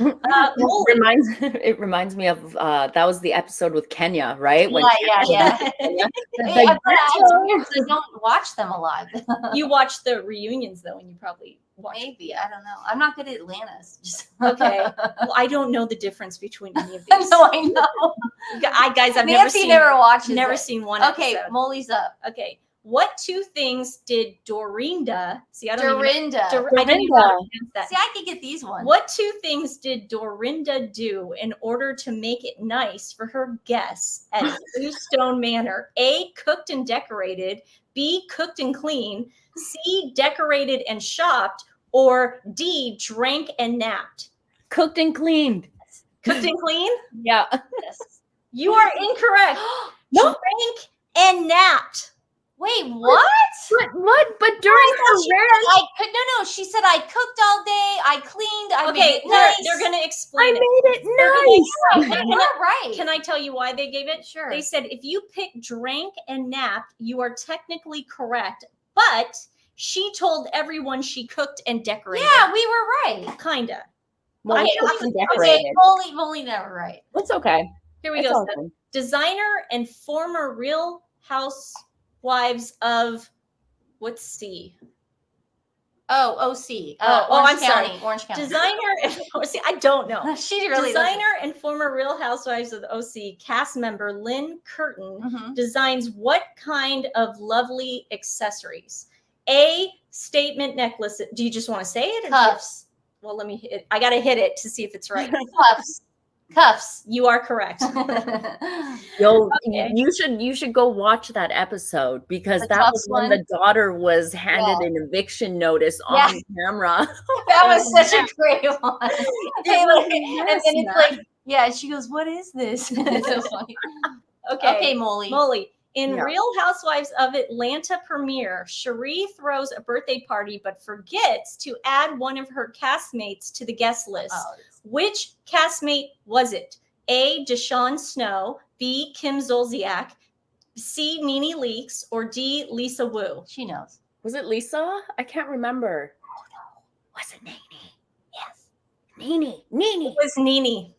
It reminds me of that was the episode with Kenya, right? When Yeah. Kenya- Hey, but it's weird 'cause I don't watch them a lot. You watch the reunions though, and you probably watch. Maybe, I don't know. I'm not good at Atlantis. Just Okay. Well, I don't know the difference between any of these. No, I know. Guys, I've Nancy never never watches never it. seen one Okay, episode. Molly's up. Okay. What two things did Dorinda? See, I don't Dorinda. even. I don't even know that. See, I could get these ones. What two things did Dorinda do in order to make it nice for her guests at Bluestone Manor? A, cooked and decorated. B, cooked and cleaned. C, decorated and shopped. Or D, drank and napped. Cooked and cleaned. Cooked and cleaned? Yeah. Yes. You are incorrect. No. Drank and napped. Wait, what? But during no. She said I cooked all day. I cleaned. I made it they're, nice. they're going to explain I made it nice. Not right. Can I tell you why they gave it? Sure. They said if you pick drank and napped, you are technically correct, but she told everyone she cooked and decorated. Yeah, we were right. Kinda. Well, Okay, Molly never right. It's okay. Here we It's go. okay. Designer and former Real Housewives of what's C? Oh, OC. I'm sorry. Orange County. Designer and I don't know. She really Designer and former Real Housewives of the OC cast member Lynn Curtin designs what kind of lovely accessories? A, statement necklace. Do you just want to say it? Cuffs. Well, let me hit it. I got to hit it to see if it's right. Cuffs. You are correct. Yo, you should go watch that episode because that was when the daughter was handed an eviction notice on camera. That was such a great one. And then it's like, yeah, she goes, "What is this?" It's so funny. Okay, Molly. In Real Housewives of Atlanta premiere, Cherie throws a birthday party but forgets to add one of her castmates to the guest list. Which castmate was it? A, Deshaun Snow, B, Kim Zolciak, C, Nene Leakes, or D, Lisa Wu? She knows. Was it Lisa? I can't remember. Oh no. Was it Nene? Yes. Nene. It was Nene.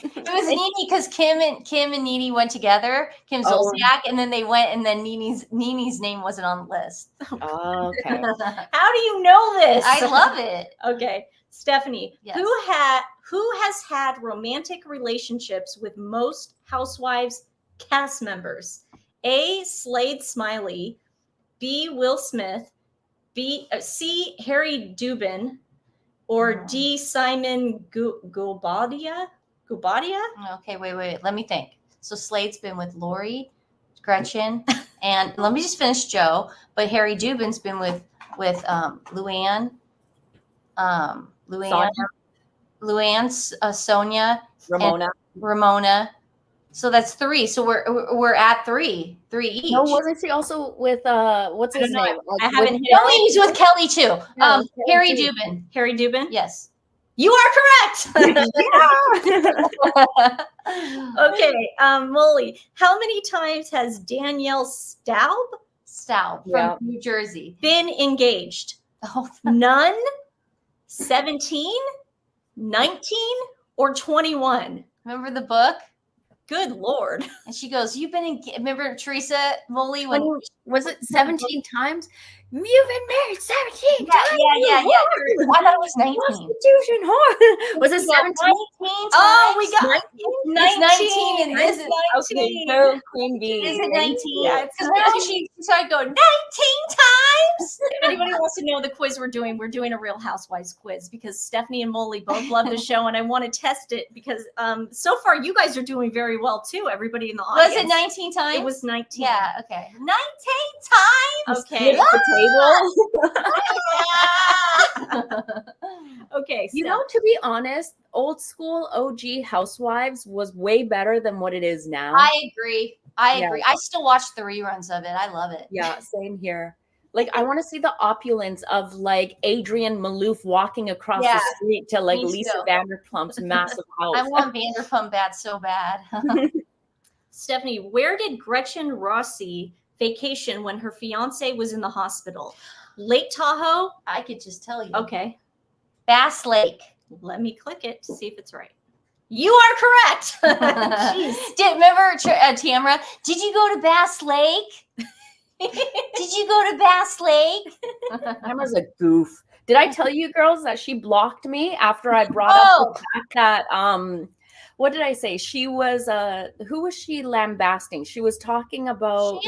It was Nene because Kim and Nene went together, Kim Zolciak, and then they went, and then Nene's name wasn't on the list. Oh, okay. How do you know this? I love it. Okay, Stephanie, yes. who has had romantic relationships with most Housewives cast members? A, Slade Smiley, B, Will Smith, C, Harry Dubin, or D, Simon Guobadia? Okay, wait. Let me think. So Slade's been with Lori, Gretchen, and let me just finish Joe. But Harry Dubin's been with Luann, Sonia, Ramona. So that's 3. So we're at 3 each. No, wasn't she also with what's his name? I haven't. Kelly's with Kelly too. Harry Dubin. Harry Dubin. Yes. You are correct. Okay, Molly, how many times has Danielle Staub from New Jersey been engaged? None, 17, 19, or 21? Remember the book? Good Lord. And she goes, "You've been remember Teresa Molly when was it 17 times? You've been married 17 times. Yeah. I thought it was 19. Prostitution whore. Was it 17? 19 Oh, we got 19 and this is 19. Okay, Queen Bee. Is it 19? Yeah, Because she started going 19 times. If anybody wants to know the quiz we're doing a Real Housewives quiz because Stephanie and Molly both love the show, and I want to test it because so far you guys are doing very well too. Everybody in the audience. Was it 19 times? It was 19. Yeah. Okay. 19 times. Okay. Okay. You know, to be honest, old school OG Housewives was way better than what it is now. I agree. I still watch the reruns of it. I love it. Yeah, same here. Like, I want to see the opulence of like Adrienne Maloof walking across the street to like Lisa Vanderpump's massive house. I want Vanderpump bad so bad. Stephanie, where did Gretchen Rossi vacation when her fiance was in the hospital? Lake Tahoe? I could just tell you. Okay. Bass Lake. Let me click it to see if it's right. You are correct. Remember, Tamara, did you go to Bass Lake? Did you go to Bass Lake? Tamara's a goof. Did I tell you girls that she blocked me after I brought up the fact that what did I say? She was who was she lambasting? She was talking about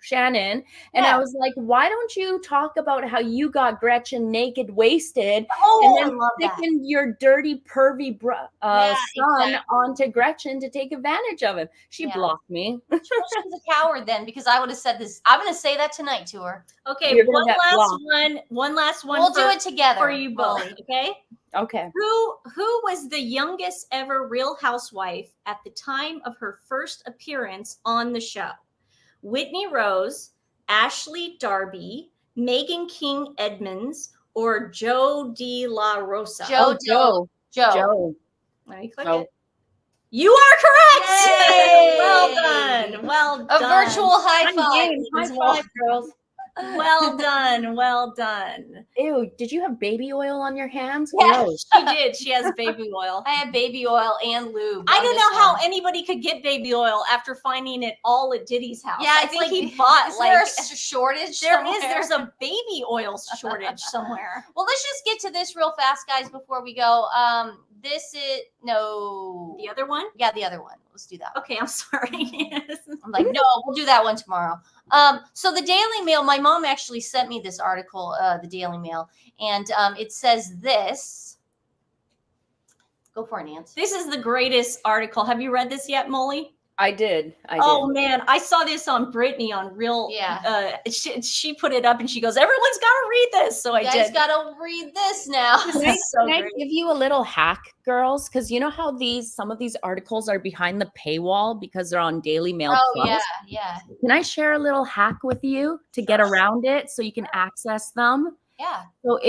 Shannon, and I was like, why don't you talk about how you got Gretchen naked, wasted, and then sticking your dirty, pervy son onto Gretchen to take advantage of him? She blocked me. She was a coward then, because I would have said this. I'm going to say that tonight to her. Okay, one last one. We'll do it together for you both. Okay. Okay. Who was the youngest ever Real Housewife at the time of her first appearance on the show? Whitney Rose, Ashley Darby, Megan King Edmonds, or Joe De La Rosa? Joe. Let me click it. You are correct. Yay! Well done. Well done. A virtual high five. High five, girls. Well done. Well done. Ew, did you have baby oil on your hands? Yeah, Gross. she did. She has baby oil. I had baby oil and lube. I don't know how anybody could get baby oil after finding it all at Diddy's house. Yeah, I it's think like, he bought is there a shortage? There's a baby oil shortage somewhere. Well, let's just get to this real fast, guys, before we go. This is the other one. Yeah, the other one. Let's do that. Okay, I'm sorry. I'm like, no, we'll do that one tomorrow. So the Daily Mail, my mom actually sent me this article, the Daily Mail, and it says this. Go for it, Nancy. This is the greatest article. Have you read this yet, Molly? I did. Oh man, I saw this on Brittany on Real. Yeah. She put it up and she goes, "Everyone's got to read this." So I did. You guys got to read this now. Can I give you a little hack, girls? Because you know how some of these articles are behind the paywall because they're on Daily Mail. Oh Plus? yeah. Can I share a little hack with you to get around it so you can access them? Yeah. So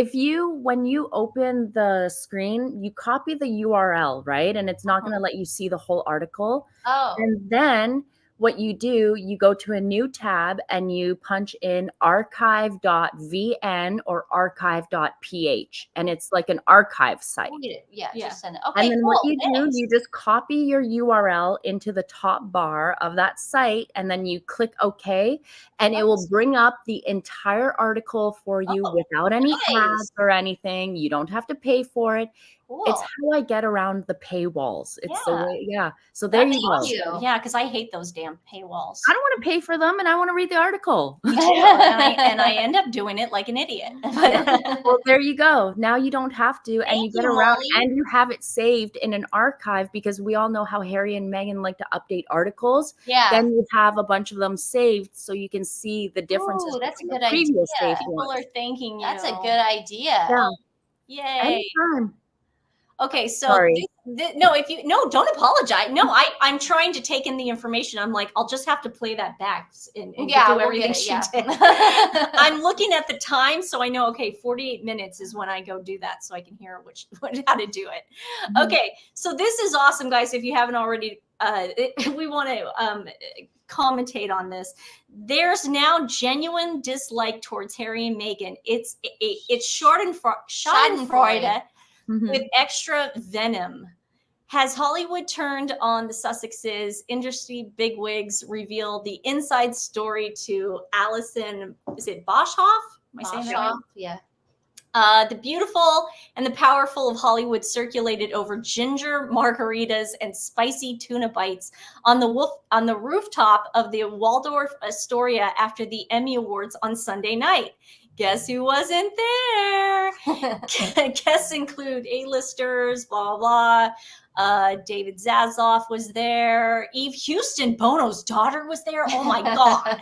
when you open the screen, you copy the URL, right? And it's not going to let you see the whole article. Oh. And then what you do, you go to a new tab and you punch in archive.vn or archive.ph. And it's like an archive site. Yeah. Just send it. Okay, And then what you do, you just copy your URL into the top bar of that site, and then you click OK, and it will bring up the entire article for you without any ads or anything. You don't have to pay for it. Cool. It's how I get around the paywalls. It's the way, So there you go. Yeah, because I hate those damn paywalls. I don't want to pay for them, and I want to read the article. Me too. and I end up doing it like an idiot. Well, there you go. Now you don't have to, and you get around, Molly. and you have it saved in an archive, because we all know how Harry and Meghan like to update articles. Yeah. Then you have a bunch of them saved, so you can see the differences. Ooh, that's a between good the previous idea. saved People ones. are thanking you. That's a good idea. Yeah. Yay. Anytime. Okay, so Sorry. don't apologize. No, I'm trying to take in the information. I'm like, I'll just have to play that back and do everything she did. I'm looking at the time, so I know, okay, 48 minutes is when I go do that, so I can hear how to do it. Mm-hmm. Okay, so this is awesome, guys. If you haven't already, we want to commentate on this. There's now genuine dislike towards Harry and Meghan. It's Schadenfreude. With extra venom. Has Hollywood turned on the Sussexes? Industry bigwigs reveal the inside story to Alison, is it Boshoff? Am I saying that right? Yeah. The beautiful and the powerful of Hollywood circulated over ginger margaritas and spicy tuna bites on the rooftop of the Waldorf Astoria after the Emmy Awards on Sunday night. Guess who wasn't there? Guests include A-listers, blah, blah, blah. David Zaslav was there. Eve Houston, Bono's daughter, was there. Oh, my God.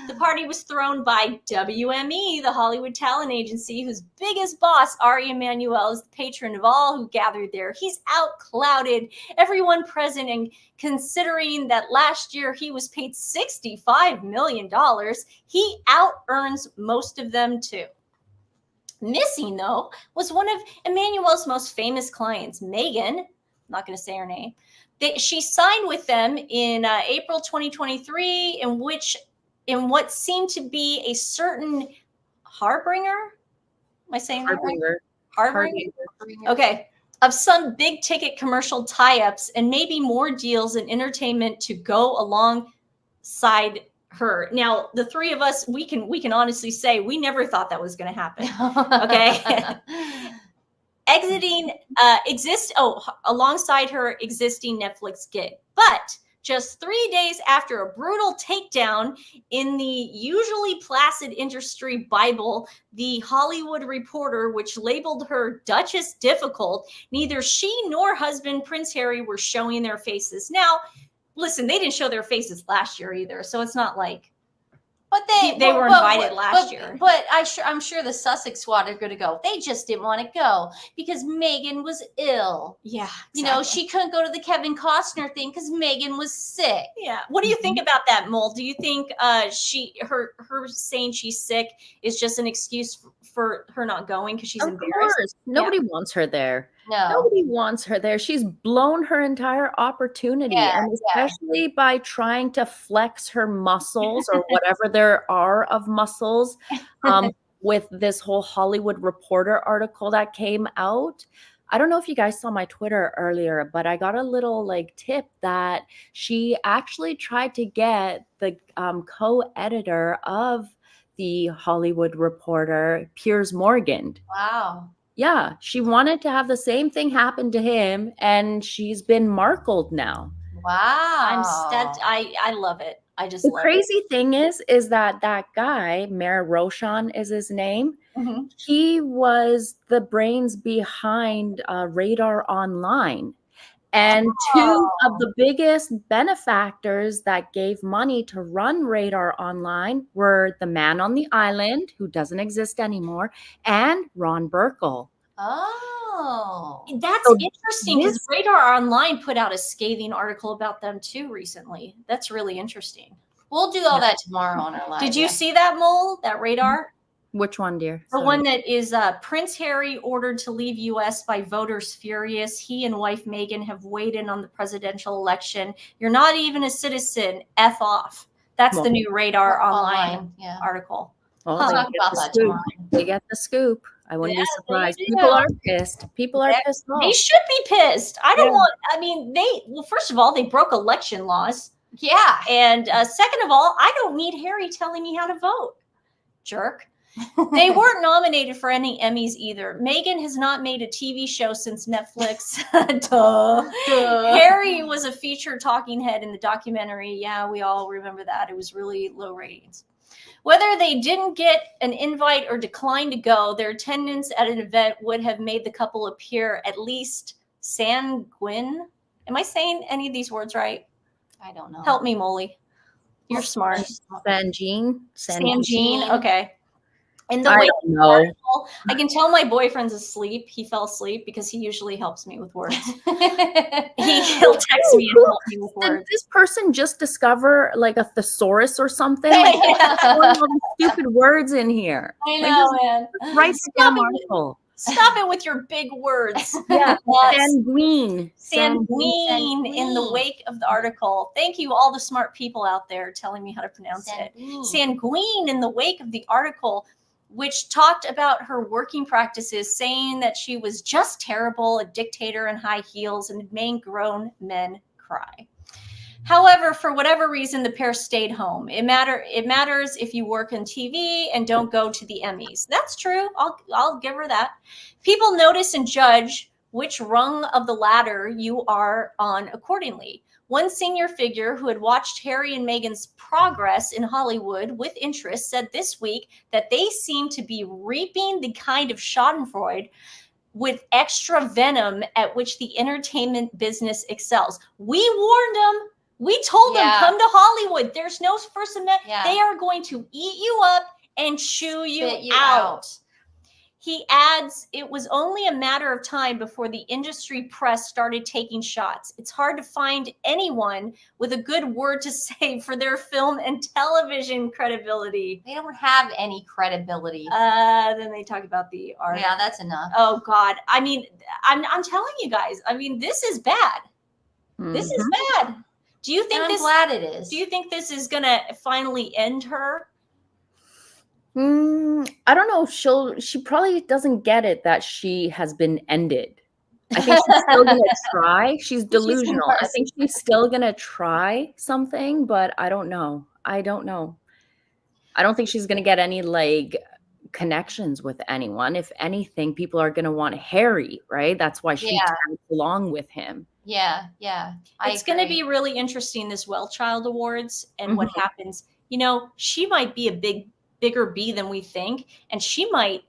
The party was thrown by WME, the Hollywood talent agency, whose biggest boss, Ari Emanuel, is the patron of all who gathered there. He's outclouded everyone present, and considering that last year he was paid $65 million, he out-earns most of them too. Missing, though, was one of Emanuel's most famous clients, Meghan. I'm not going to say her name. She signed with them in April 2023, in what seemed to be a certain harbinger. Am I saying that right? Harbinger. Okay. Of some big ticket commercial tie-ups and maybe more deals in entertainment to go alongside her. Now, the three of us, we can honestly say we never thought that was going to happen. Okay. Alongside her existing Netflix gig. But just 3 days after a brutal takedown in the usually placid industry Bible, The Hollywood Reporter, which labeled her Duchess difficult. Neither she nor husband Prince Harry were showing their faces. Now, listen, they didn't show their faces last year either, so it's not like But they were invited last year. But I'm sure the Sussex squad are going to go. They just didn't want to go because Meghan was ill. Yeah, you know, she couldn't go to the Kevin Costner thing because Meghan was sick. Yeah. What do you think about that, Mole? Do you think her saying she's sick is just an excuse for her not going because she's embarrassed? Course. Nobody wants her there. No. Nobody wants her there. She's blown her entire opportunity. And especially by trying to flex her muscles or whatever there are of muscles with this whole Hollywood Reporter article that came out. I don't know if you guys saw my Twitter earlier, but I got a little like tip that she actually tried to get the co-editor of the Hollywood Reporter, Piers Morgan. Wow. Yeah, she wanted to have the same thing happen to him, and she's been markled now. Wow. I love it. I just The love crazy thing is that guy, Mayor Roshan is his name. Mm-hmm. He was the brains behind Radar Online. And two of the biggest benefactors that gave money to run Radar Online were the man on the island, who doesn't exist anymore, and Ron Burkle. Oh. That's interesting because Radar Online put out a scathing article about them too recently. That's really interesting. We'll do all that tomorrow on our live. Did you see that, Mole? That Radar? Which one, dear? The one that is Prince Harry ordered to leave U.S. by voters furious. He and wife Meghan have weighed in on the presidential election. You're not even a citizen. F off. That's the new Radar Online article. Well, I'll talk about that tomorrow. They get the scoop. I wouldn't be surprised. People are pissed. People are pissed off. They should be pissed. I don't want, I mean, first of all, they broke election laws. Yeah. And second of all, I don't need Harry telling me how to vote. Jerk. They weren't nominated for any Emmys either. Meghan has not made a TV show since Netflix. Duh. Harry was a featured talking head in the documentary. Yeah, we all remember that. It was really low ratings. Whether they didn't get an invite or declined to go, their attendance at an event would have made the couple appear at least sanguine. Am I saying any of these words right? I don't know. Help me, Molly. You're smart. Sanjean. Okay. In the I don't know. article, I can tell my boyfriend's asleep. He fell asleep because he usually helps me with words. He'll text me and help me with words. Did this person just discover like a thesaurus or something? Like, all these stupid words in here. I know, man. Write the damn article. Stop it with your big words. Yeah, sanguine. Sanguine in the wake of the article. Thank you, all the smart people out there telling me how to pronounce it. Sanguine in the wake of the article, which talked about her working practices, saying that she was just terrible, a dictator in high heels, and made grown men cry. However, for whatever reason, the pair stayed home. It matters if you work on TV and don't go to the Emmys. That's true. I'll give her that. People notice and judge which rung of the ladder you are on accordingly. One senior figure who had watched Harry and Meghan's progress in Hollywood with interest said this week that they seem to be reaping the kind of schadenfreude with extra venom at which the entertainment business excels. We warned them. We told them, come to Hollywood. There's no First Amendment. They are going to eat you up and chew you out. He adds, it was only a matter of time before the industry press started taking shots. It's hard to find anyone with a good word to say for their film and television credibility. They don't have any credibility. Then they talk about the art. Yeah, that's enough. Oh God. I mean, I'm telling you guys, I mean, this is bad. This is bad. Do you think I'm glad it is. Do you think this is going to finally end her? I don't know. She probably doesn't get it that she has been ended. I think she's still going to try. She's delusional. I think she's still going to try something, but I don't know. I don't think she's going to get any like connections with anyone. If anything, people are going to want Harry, right? That's why she tagged along with him. Yeah, yeah. It's going to be really interesting, this Well Child Awards and what happens. You know, she might be a bigger bee than we think, and she might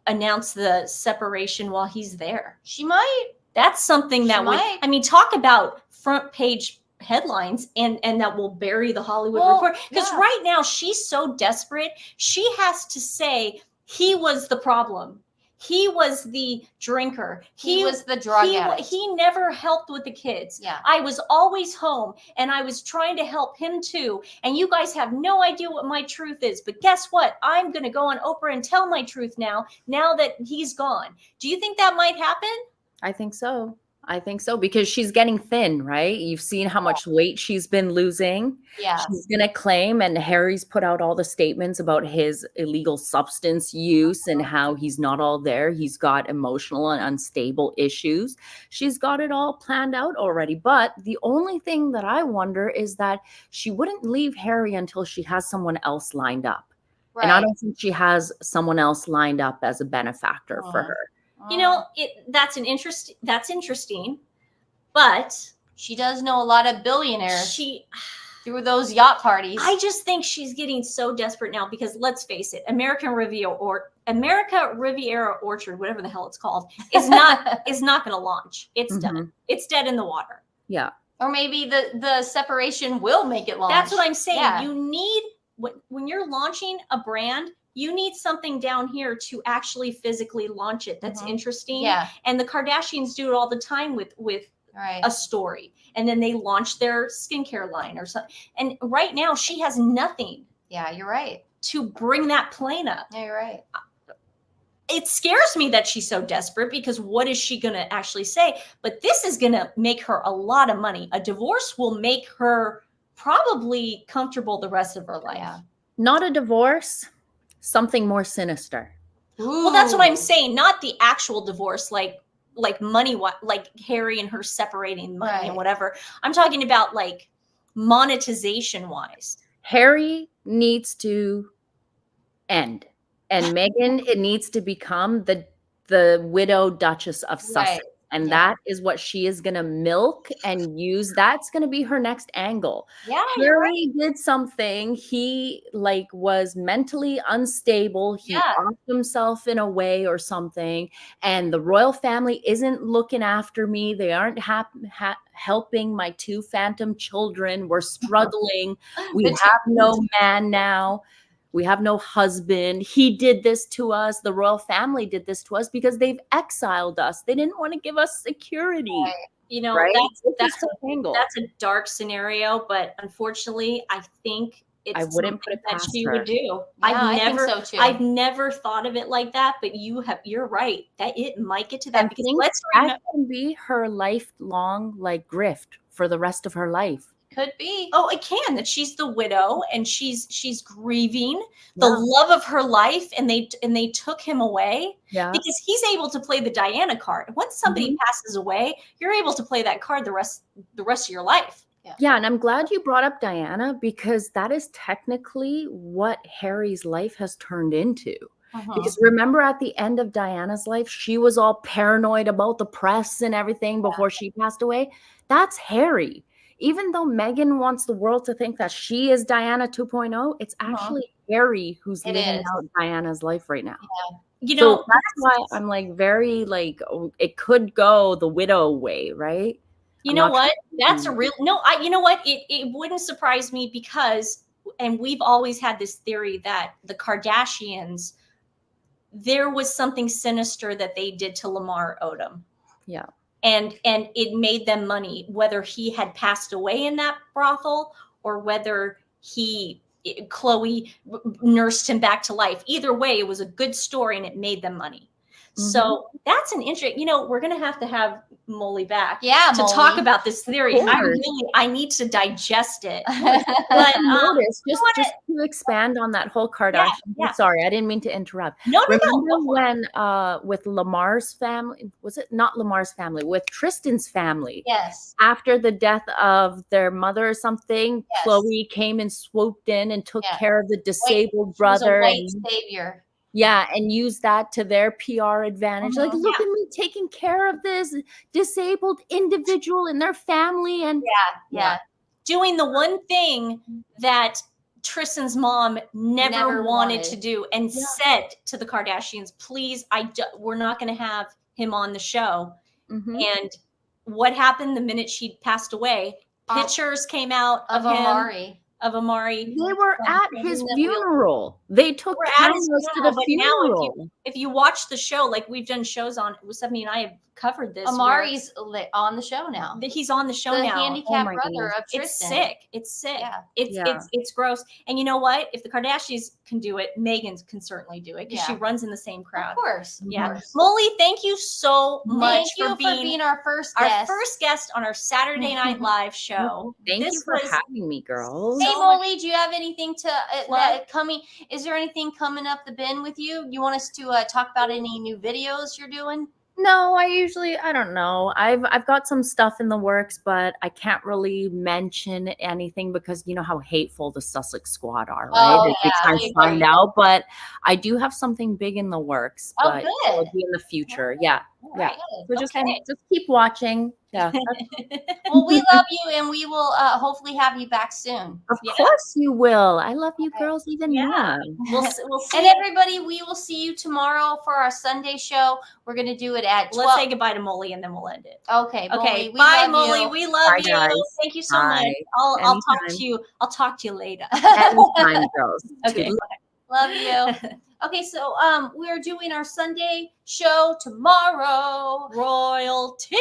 announce the separation while he's there. She might. That's something that would, might. I mean, talk about front page headlines and that will bury the Hollywood Reporter. Because right now she's so desperate, she has to say he was the problem. He was the drinker. He was the drug addict. He never helped with the kids. Yeah. I was always home and I was trying to help him too. And you guys have no idea what my truth is. But guess what? I'm going to go on Oprah and tell my truth now that he's gone. Do you think that might happen? I think so. I think so, because she's getting thin, right? You've seen how much weight she's been losing. Yeah. She's going to claim, and Harry's put out all the statements about his illegal substance use and how he's not all there. He's got emotional and unstable issues. She's got it all planned out already. But the only thing that I wonder is that she wouldn't leave Harry until she has someone else lined up. Right. And I don't think she has someone else lined up as a benefactor for her. You know, that's interesting, but she does know a lot of billionaires. Through those yacht parties. I just think she's getting so desperate now because let's face it, America Riviera Orchard, whatever the hell it's called, is not going to launch. It's done. It's dead in the water. Yeah. Or maybe the separation will make it launch. That's what I'm saying. Yeah. You need, when you're launching a brand, you need something down here to actually physically launch it. That's interesting. Yeah. And the Kardashians do it all the time with a story. And then they launch their skincare line or something. And right now she has nothing. Yeah, you're right. To bring that plane up. Yeah, you're right. It scares me that she's so desperate because what is she going to actually say? But this is going to make her a lot of money. A divorce will make her probably comfortable the rest of her life. Yeah. Not a divorce. Something more sinister. Ooh. Well, that's what I'm saying. Not the actual divorce, like money, like Harry and her separating money and whatever. I'm talking about like monetization wise. Harry needs to end, and Meghan, it needs to become the widow Duchess of Sussex. And that is what she is going to milk and use. That's going to be her next angle. Yeah, Harry did something. He was mentally unstable. He offed himself in a way or something. And the royal family isn't looking after me. They aren't helping my two phantom children. We're struggling. We have no man now. We have no husband. He did this to us. The royal family did this to us because they've exiled us. They didn't want to give us security. Right. You know, that's a dark scenario, but unfortunately, I think it's wouldn't put it that past she her. would do. Yeah, I think so too. I've never thought of it like that, but you're right that it might get to that because let's that can be her lifelong grift for the rest of her life. Could be. Oh, it can. That she's the widow and she's grieving the love of her life, and they took him away. Yeah. Because he's able to play the Diana card. Once somebody passes away, you're able to play that card the rest of your life. Yeah, and I'm glad you brought up Diana because that is technically what Harry's life has turned into. Because remember at the end of Diana's life, she was all paranoid about the press and everything before she passed away. That's Harry. Even though Meghan wants the world to think that she is Diana 2.0, it's actually Harry who's living out Diana's life right now. Yeah. You know, so that's why I'm very it could go the widow way, right? You know what? That's a real you know what? It wouldn't surprise me because, and we've always had this theory that the Kardashians, there was something sinister that they did to Lamar Odom. Yeah. And it made them money, whether he had passed away in that brothel or whether Chloe nursed him back to life. Either way, it was a good story and it made them money. So that's an interesting, we're going to have Molly back to talk about this theory. I need to digest it. But just to expand on that whole Kardashian. Sorry, I didn't mean to interrupt. Remember when with Lamar's family, was it not Lamar's family, with Tristan's family? Yes. After the death of their mother or something, Chloe came and swooped in and took care of the disabled brother. She was a white savior. Yeah, and use that to their PR advantage. Like, look at me taking care of this disabled individual and their family. And yeah. Doing the one thing that Tristan's mom never wanted to do and said to the Kardashians, please, we're not going to have him on the show. And what happened the minute she passed away? Pictures came out of him, Amari. They were at his funeral. They took cameras to the funeral. Now, if you watch the show, like we've done shows on, Stephanie and I have covered this. Amari's on the show now. He's on the show the now. handicapped brother of Tristan. It's sick. It's sick. Yeah. It's gross. And you know what? If the Kardashians can do it, Meghan can certainly do it because she runs in the same crowd. Of course. Yeah. Molly, thank you so much for being our first guest on our Saturday Night Live show. Thank you for having me, girls. Hey, Molly, do you have anything to coming? Is there anything coming up the bin with you? You want us to talk about any new videos you're doing? No, I don't know. I've got some stuff in the works, but I can't really mention anything because you know how hateful the Sussex Squad are, right? They kind of find out, but I do have something big in the works. But it'll be in the future. Yeah. So just keep watching. Yeah. Well, we love you, and we will hopefully have you back soon. Of course you will. I love you girls even more. We'll see. And everybody, we will see you tomorrow for our Sunday show. We're going to do it at 12. Let's say goodbye to Molly, and then we'll end it. Okay. Okay. Molly, Bye, Molly. We love you. Guys. Thank you so much. I'll talk to you. I'll talk to you later. Anytime, girls. Okay. Love you. Okay, so we're doing our Sunday show tomorrow. Royalty.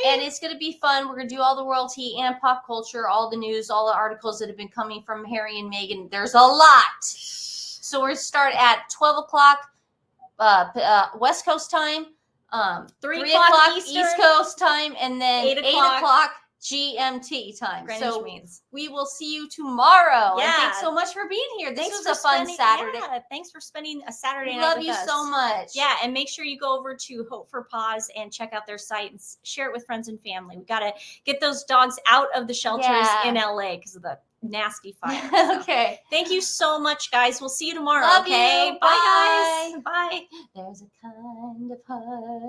And it's going to be fun. We're going to do all the royalty and pop culture, all the news, all the articles that have been coming from Harry and Meghan. There's a lot. So we're going to start at 12 o'clock West Coast time, 3 o'clock East Coast time, and then 8 o'clock GMT time. Greenwich means. We will see you tomorrow. Yeah. And thanks so much for being here. This was a fun Saturday. Yeah, thanks for spending a Saturday night Love with you us. so much. Yeah, and make sure you go over to Hope for Paws and check out their site and share it with friends and family. We got to get those dogs out of the shelters in LA because of the nasty fire. Okay. Thank you so much, guys. We'll see you tomorrow. Love okay. you. Bye, guys. Bye. There's a kind of heart.